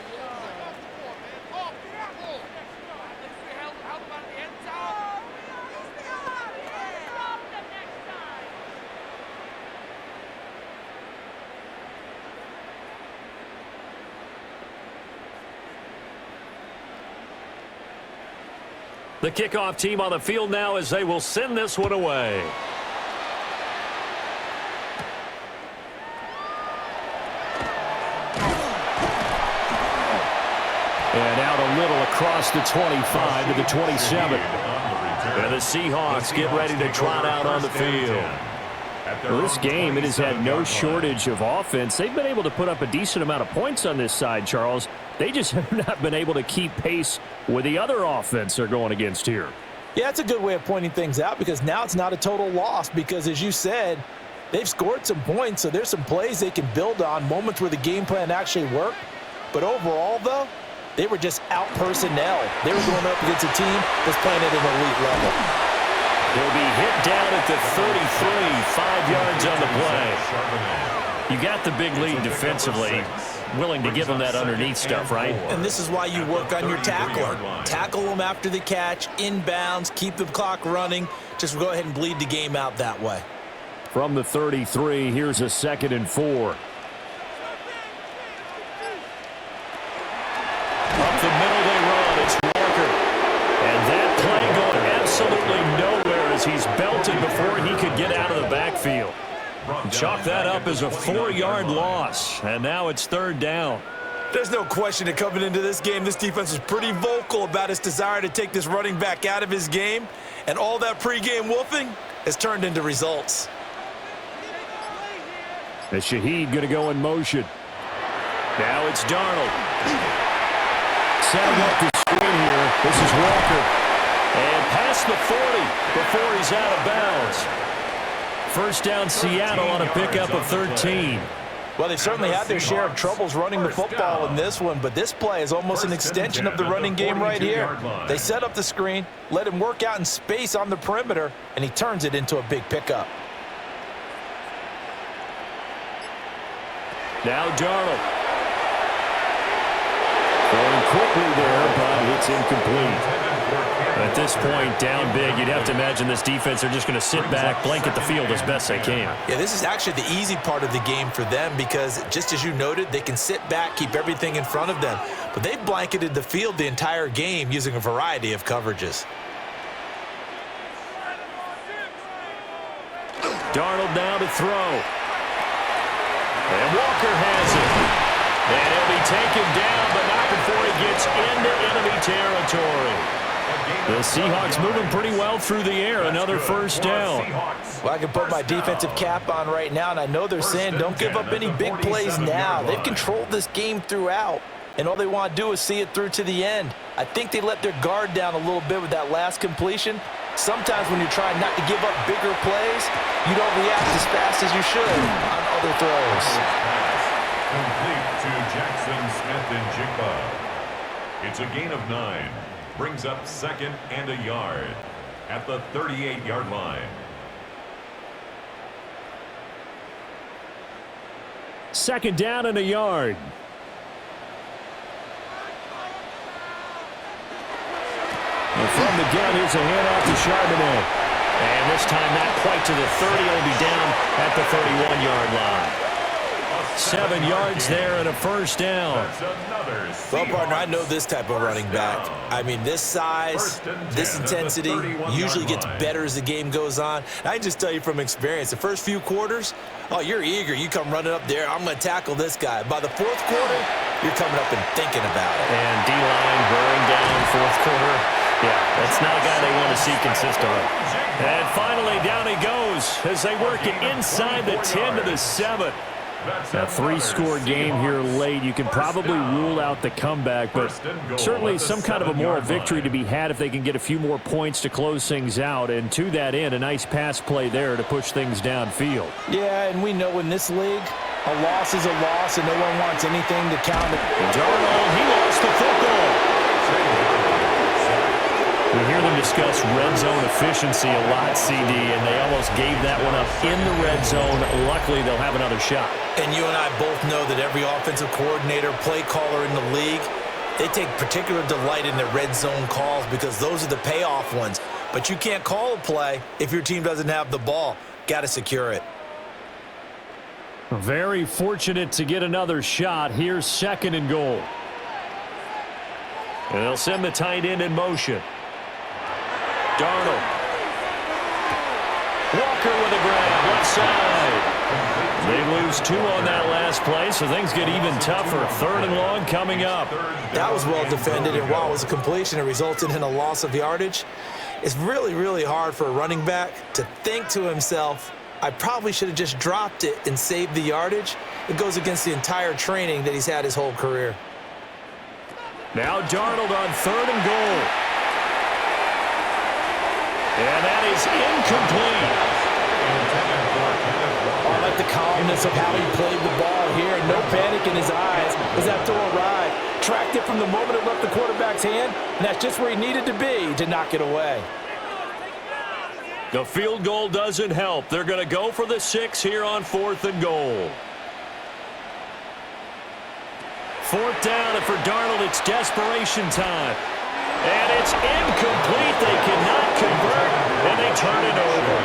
The kickoff team on the field now as they will send this one away. And out a little across the 25 to the 27. And the Seahawks get ready to trot out on the field. Well, this game, it has had no shortage of offense. They've been able to put up a decent amount of points on this side, Charles. They just have not been able to keep pace with the other offense they're going against here. Yeah, it's a good way of pointing things out because now it's not a total loss because, as you said, they've scored some points, so there's some plays they can build on, moments where the game plan actually worked. But overall, though, they were just out-personnel. They were going up against a team that's playing at an elite level. They'll be hit down at the 33, 5 yards on the play. You got the big lead defensively, willing to give them that underneath stuff, right? And this is why you work on your tackler. Tackle them after the catch, inbounds, keep the clock running. Just go ahead and bleed the game out that way. From the 33, here's a 2nd and 4. Up the middle they run. It's Walker. And that play going absolutely nowhere as he's belted before he could get out of the backfield. Chalk that up as a 4-yard loss. And now it's 3rd down. There's no question that coming into this game, this defense was pretty vocal about its desire to take this running back out of his game. And all that pregame wolfing has turned into results. As Shaheed going to go in motion. Now it's Darnold. Setting up the screen here. This is Walker. And past the 40 before he's out of bounds. First down Seattle on a pickup of 13. Well, they certainly had their share of troubles running the football in this one, but this play is almost an extension of the running game right here. They set up the screen, let him work out in space on the perimeter, and he turns it into a big pickup. Now Darnold. Going quickly there, but it's incomplete. At this point, down big, you'd have to imagine this defense are just going to sit back, blanket the field as best they can. Yeah, this is actually the easy part of the game for them because, just as you noted, they can sit back, keep everything in front of them. But they've blanketed the field the entire game using a variety of coverages. Darnold now to throw. And Walker has it. And he'll be taken down, but not before he gets into enemy territory. The Seahawks moving pretty well through the air. Another first down. Well, I can put my defensive cap on right now, and I know they're saying don't give up any big plays now. They've controlled this game throughout, and all they want to do is see it through to the end. I think they let their guard down a little bit with that last completion. Sometimes when you're trying not to give up bigger plays, you don't react as fast as you should on other throws. Complete to Jackson Smith-Njigba. It's a gain of 9. Brings up 2nd and a yard. at the 38-yard line. Second down and a yard. And from the gun, here's a handoff to Charbonnet. And this time not quite to the 30. It'll be down at the 31-yard line. 7 yards there and a first down. Well, partner, I know this type of running back. I mean, this size, this intensity usually gets better as the game goes on. And I can just tell you from experience, the first few quarters, oh, you're eager. You come running up there, I'm going to tackle this guy. By the fourth quarter, you're coming up and thinking about it. And D-line wearing down fourth quarter. Yeah, that's not a guy they want to see consistently. And finally, down he goes as they work it inside the 10 to the 7. A 3-score game here late. You can probably rule out the comeback, but certainly some kind of a moral victory to be had if they can get a few more points to close things out. And to that end, a nice pass play there to push things downfield. Yeah, and we know in this league, a loss is a loss, and no one wants anything to count it. Darnold, he lost the football. We hear them discuss red zone efficiency a lot, CD, and they almost gave that one up in the red zone. Luckily, they'll have another shot. And you and I both know that every offensive coordinator, play caller in the league, they take particular delight in their red zone calls because those are the payoff ones. But you can't call a play if your team doesn't have the ball. Got to secure it. Very fortunate to get another shot. Here's second and goal. And they'll send the tight end in motion. Darnold. Walker with a grab, left side. They lose 2 on that last play, so things get even tougher. Third and long coming up. That was well defended, and while it was a completion, it resulted in a loss of yardage. It's really, really hard for a running back to think to himself, I probably should have just dropped it and saved the yardage. It goes against the entire training that he's had his whole career. Now Darnold on third and goal. And that is incomplete. I like the calmness of how he played the ball here. No panic in his eyes as that throw arrived. Tracked it from the moment it left the quarterback's hand, and that's just where he needed to be to knock it away. The field goal doesn't help. They're going to go for the 6 here on fourth and goal. Fourth down, and for Darnold, it's desperation time. And it's incomplete. They cannot convert, and they turn it over.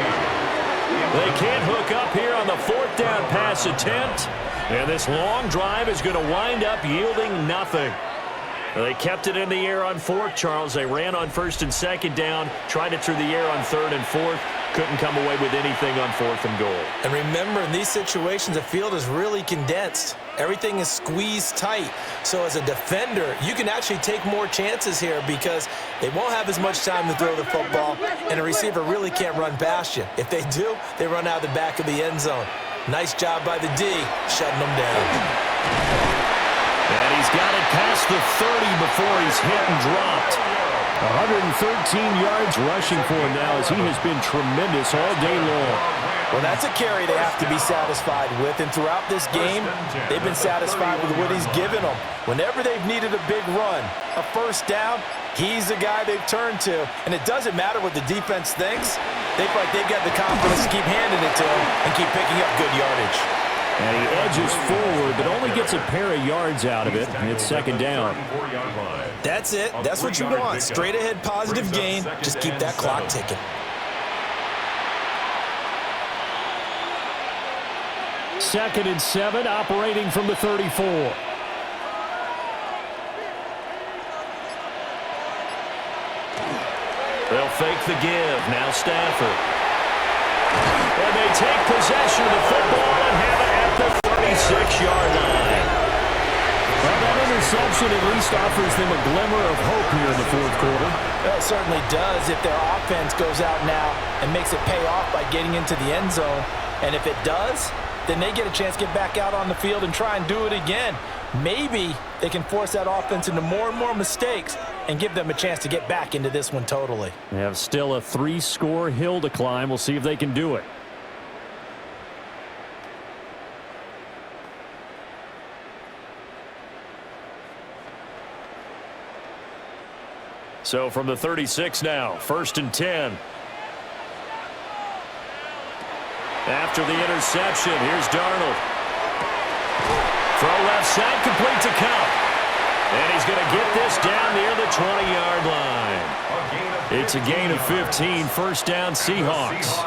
They can't hook up here on the fourth down pass attempt. And this long drive is going to wind up yielding nothing. They kept it in the air on fourth, Charles. They ran on first and second down, tried it through the air on third and fourth. Couldn't come away with anything on fourth and goal. And remember, in these situations, the field is really condensed. Everything is squeezed tight. So as a defender, you can actually take more chances here because they won't have as much time to throw the football, and a receiver really can't run past you. If they do, they run out the back of the end zone. Nice job by the D, shutting them down. And he's got it past the 30 before he's hit and dropped. 113 yards rushing for him now as he has been tremendous all day long. Well, that's a carry they have to be satisfied with, and throughout this game, they've been satisfied with what he's given them. Whenever they've needed a big run, a first down, he's the guy they've turned to, and it doesn't matter what the defense thinks. They feel like they've got the confidence to keep handing it to him and keep picking up good yardage. And he edges forward, but only gets a pair of yards out of it, and it's second down. That's it. That's what you want. Straight ahead, positive gain. Just keep that clock ticking. Second and 7, operating from the 34. They'll fake the give. Now Stafford. And they take possession of the football and have it at the 36-yard line. Well, that interception at least offers them a glimmer of hope here in the fourth quarter. Well, it certainly does if their offense goes out now and makes it pay off by getting into the end zone. And if it does, then they get a chance to get back out on the field and try and do it again. Maybe they can force that offense into more and more mistakes and give them a chance to get back into this one totally. They have still a 3-score hill to climb. We'll see if they can do it. So from the 36 now, first and 10. after the interception. Here's Darnold. Throw left side, complete to Cup. And he's going to get this down near the 20-yard line. It's a gain of 15, first down Seahawks.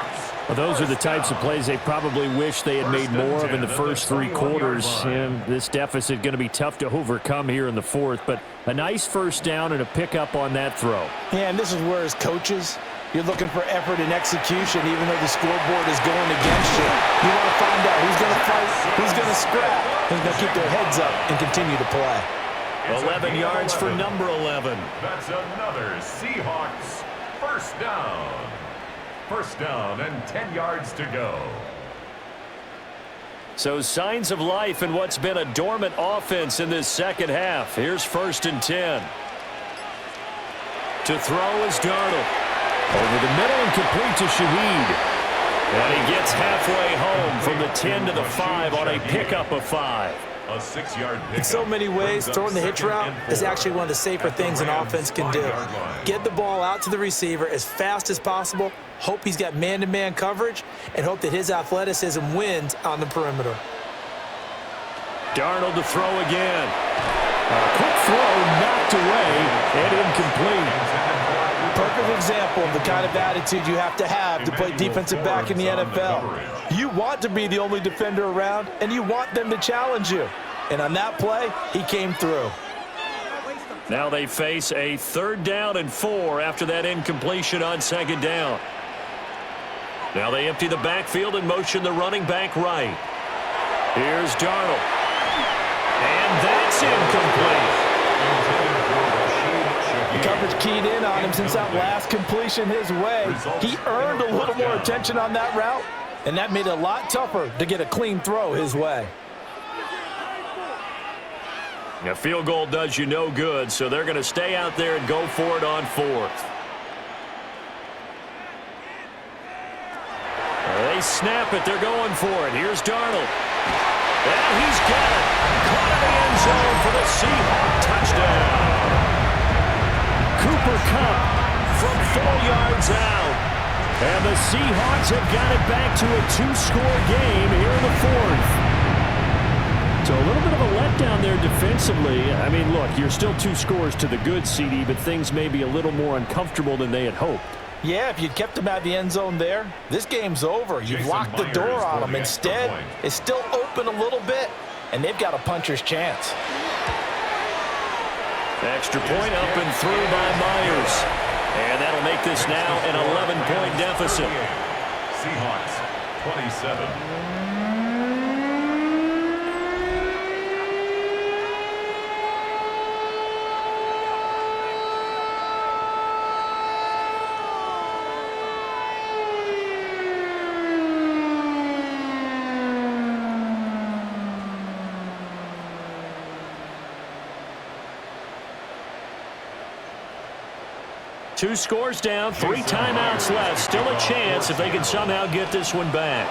Well, those are the types of plays they probably wish they had made more of in the first three quarters. And this deficit going to be tough to overcome here in the fourth. But a nice first down and a pickup on that throw. Yeah, and this is where as coaches, you're looking for effort and execution even though the scoreboard is going against you. You want to find out who's going to fight, who's going to scrap, who's going to keep their heads up and continue to play. 11 yards for number 11. That's another Seahawks first down. First down and 10 yards to go. So signs of life in what's been a dormant offense in this second half. Here's 1st and 10. To throw is Darnold. Over the middle and complete to Shaheed. And he gets halfway home from the 10 to the 5 on a pickup of 5. A 6-yard pickup. In so many ways, throwing the hitch route is actually one of the safer things an offense can do. Get the ball out to the receiver as fast as possible, hope he's got man-to-man coverage, and hope that his athleticism wins on the perimeter. Darnold to throw again. A quick throw knocked away and incomplete. Perfect example of the kind of attitude you have to play defensive back in the NFL. You want to be the only defender around, and you want them to challenge you. And on that play, he came through. Now they face a 3rd down and 4 after that incompletion on 2nd down. Now they empty the backfield and motion the running back right. Here's Darnold. And that's incomplete. The coverage keyed in on him since that last completion his way. He earned a little more attention on that route, and that made it a lot tougher to get a clean throw his way. A field goal does you no good, so they're going to stay out there and go for it on 4th. They snap it. They're going for it. Here's Darnold. And he's got it. Caught in the end zone for the Seahawks touchdown. Cooper Kupp from 4 yards out. And the Seahawks have got it back to a 2-score game here in the 4th. So a little bit of a letdown there defensively. I mean, look, you're still 2 scores to the good, CD, but things may be a little more uncomfortable than they had hoped. Yeah, if you'd kept him out of the end zone there, this game's over. You've locked the door on him. Instead, it's still open a little bit, and they've got a puncher's chance. Extra point up and through by Myers. And that'll make this now an 11-point deficit. Seahawks 27. Two scores down, 3 timeouts left. Still a chance if they can somehow get this one back.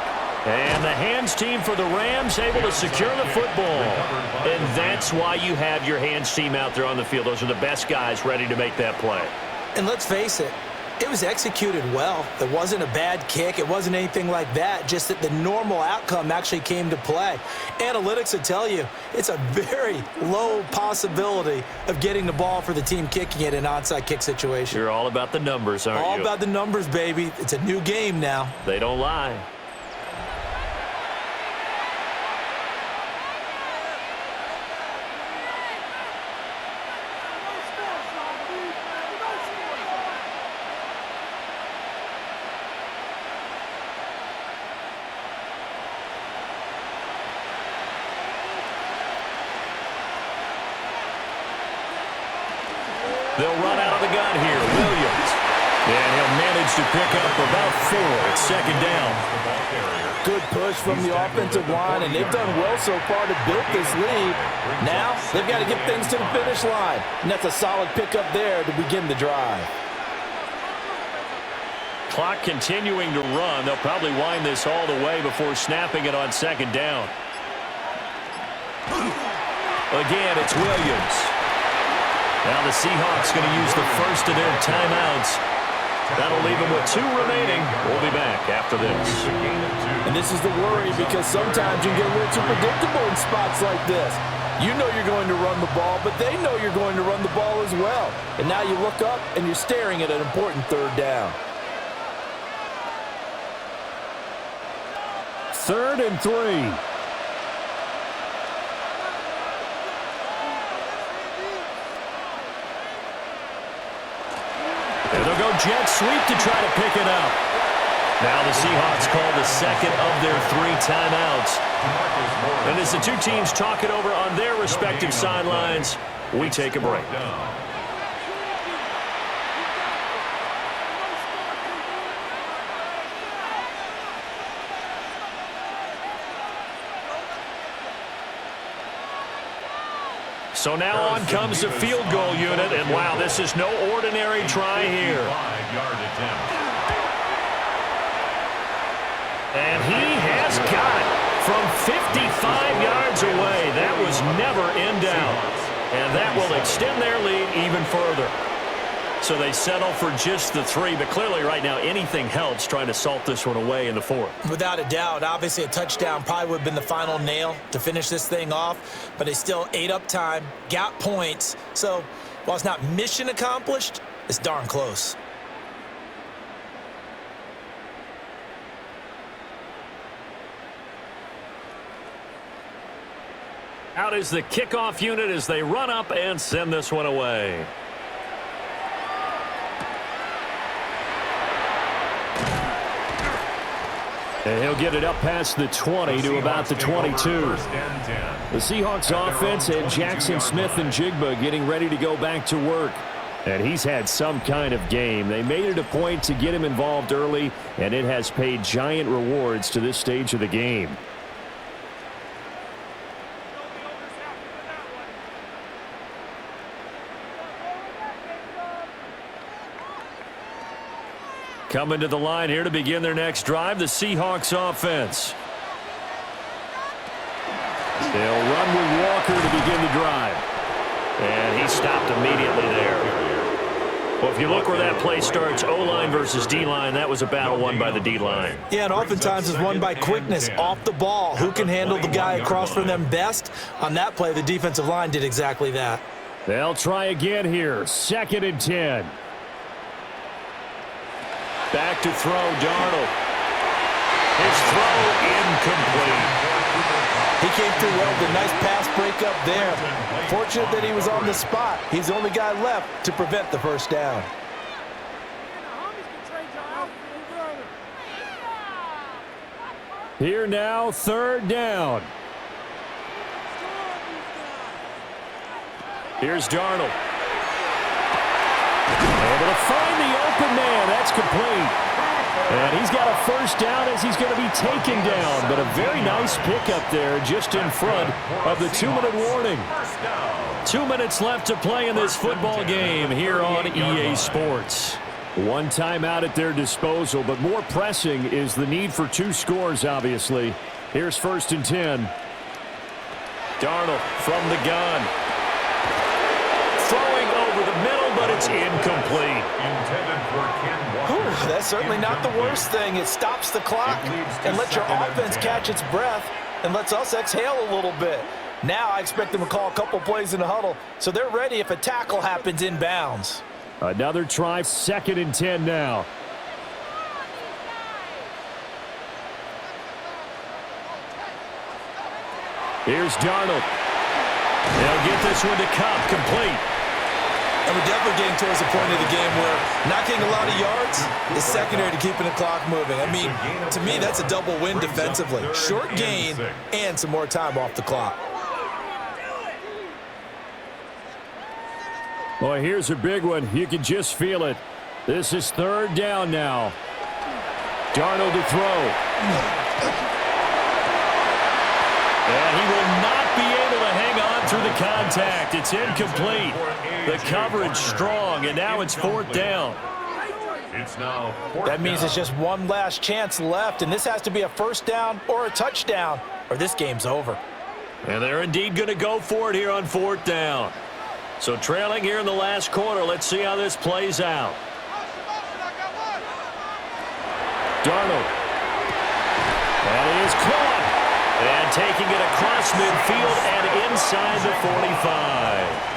And the hands team for the Rams able to secure the football. And that's why you have your hands team out there on the field. Those are the best guys ready to make that play. And let's face it, it was executed well. It wasn't a bad kick. It wasn't anything like that. Just that the normal outcome actually came to play. Analytics will tell you it's a very low possibility of getting the ball for the team kicking it in an onside kick situation. You're all about the numbers, aren't you? All about the numbers, baby. It's a new game now. They don't lie. They'll run out of the gun here. Williams. And he'll manage to pick up about 4. It's 2nd down. Good push from the offensive line, and they've done well so far to build this lead. Now they've got to get things to the finish line, and that's a solid pickup there to begin the drive. Clock continuing to run. They'll probably wind this all the way before snapping it on 2nd down. Again, it's Williams. Now the Seahawks going to use the first of their timeouts. That'll leave them with 2 remaining. We'll be back after this. And this is the worry because sometimes you get a little too predictable in spots like this. You know you're going to run the ball, but they know you're going to run the ball as well. And now you look up and you're staring at an important 3rd down. 3rd and 3. And they'll go jet sweep to try to pick it up. Now the Seahawks call the 2nd of their 3 timeouts. And as the 2 teams talk it over on their respective sidelines, we take a break. So now on comes the field goal unit, and wow, this is no ordinary try here. And he has got it from 55 yards away. That was never in doubt. And that will extend their lead even further. So they settle for just the 3, but clearly right now anything helps trying to salt this one away in the 4th. Without a doubt, obviously a touchdown probably would have been the final nail to finish this thing off, but they still ate up time, got points. So while it's not mission accomplished, it's darn close. Out is the kickoff unit as they run up and send this one away. And he'll get it up past the 20 to about the 22. The Seahawks offense and Jackson Smith and Jigba getting ready to go back to work. And he's had some kind of game. They made it a point to get him involved early, and it has paid giant rewards to this stage of the game. Coming to the line here to begin their next drive, the Seahawks offense. They'll run with Walker to begin the drive. And he stopped immediately there. Well, if you look where that play starts, O-line versus D-line, that was a battle won by the D-line. Yeah, and oftentimes it's won by quickness off the ball. Who can handle the guy across from them best? On that play, the defensive line did exactly that. They'll try again here. 2nd and 10. Back to throw, Darnold. His throw incomplete. He came through well with a nice pass breakup there. Fortunate that he was on the spot. He's the only guy left to prevent the 1st down. Here now, 3rd down. Here's Darnold. Able to find the open man. That's complete. And he's got a 1st down as he's going to be taken down. But a very nice pickup there just in front of the 2-minute warning. 2 minutes left to play in this football game here on EA Sports. 1 timeout at their disposal, but more pressing is the need for 2 scores, obviously. Here's 1st and 10. Darnold from the gun. Throwing over the middle, but it's incomplete. That's certainly not the worst thing. It stops the clock and lets your offense catch its breath and lets us exhale a little bit. Now I expect them to call a couple plays in the huddle, so they're ready if a tackle happens inbounds. Another try, 2nd and 10 now. Here's Darnold. They'll get this one to Cup, complete. And we're definitely getting towards the point of the game where not getting a lot of yards is secondary to keeping the clock moving. I mean, to me, that's a double win defensively. Short gain and some more time off the clock. Boy, here's a big one. You can just feel it. This is 3rd down now. Darnold to throw. And he will not be able to hang on through the contact. It's incomplete. The coverage strong, and now it's 4th down. That means it's just one last chance left, and this has to be a 1st down or a touchdown, or this game's over. And they're indeed going to go for it here on 4th down. So trailing here in the last quarter, let's see how this plays out. Darnold. And he is caught. And taking it across midfield and inside the 45.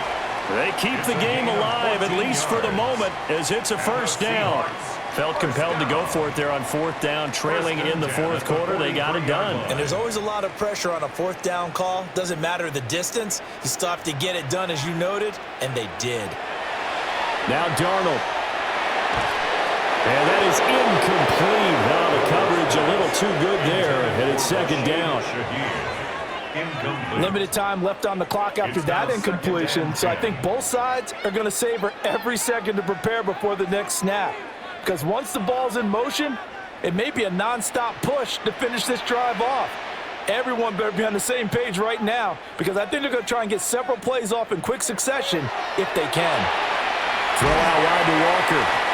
They keep the game alive, at least for the moment, as it's a first down. Felt compelled to go for it there on fourth down, trailing in the fourth quarter. They got it done. And there's always a lot of pressure on a fourth down call. Doesn't matter the distance. You stop to get it done, as you noted, and they did. Now Darnold. And that is incomplete. Now the coverage a little too good there, and it's second down. Limited time left on the clock after that incompletion, so I think both sides are going to savor every second to prepare before the next snap. Because once the ball's in motion, it may be a nonstop push to finish this drive off. Everyone better be on the same page right now, because I think they're going to try and get several plays off in quick succession if they can. Throw out wide to Walker.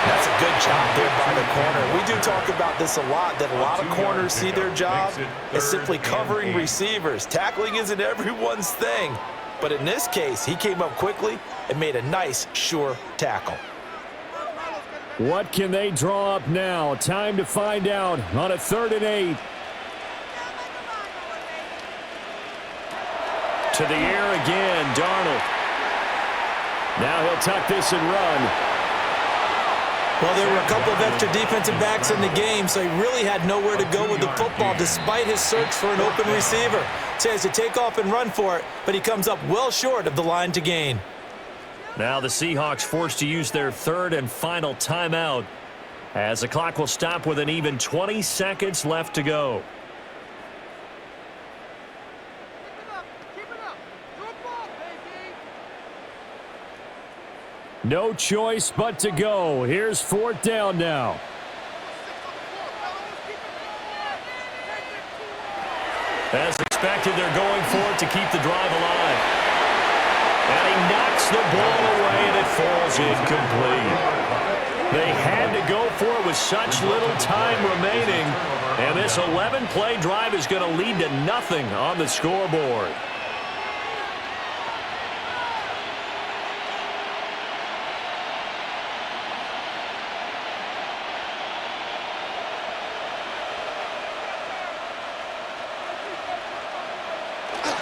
That's a good job there by the corner. We do talk about this a lot, that a lot of corners see their job as simply covering receivers. Tackling isn't everyone's thing. But in this case, he came up quickly and made a nice, sure tackle. What can they draw up now? Time to find out on a 3rd and 8. To the air again, Darnold. Now he'll tuck this and run. Well, there were a couple of extra defensive backs in the game, so he really had nowhere to go with the football despite his search for an open receiver. So he has to take off and run for it, but he comes up well short of the line to gain. Now the Seahawks forced to use their 3rd and final timeout as the clock will stop with an even 20 seconds left to go. No choice but to go. Here's 4th down now. As expected, they're going for it to keep the drive alive. And he knocks the ball away, and it falls incomplete. They had to go for it with such little time remaining. And this 11-play drive is going to lead to nothing on the scoreboard.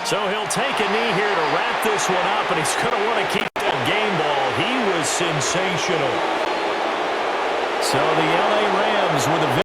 So he'll take a knee here to wrap this one up, and he's going to want to keep that game ball. He was sensational. So the L.A. Rams with a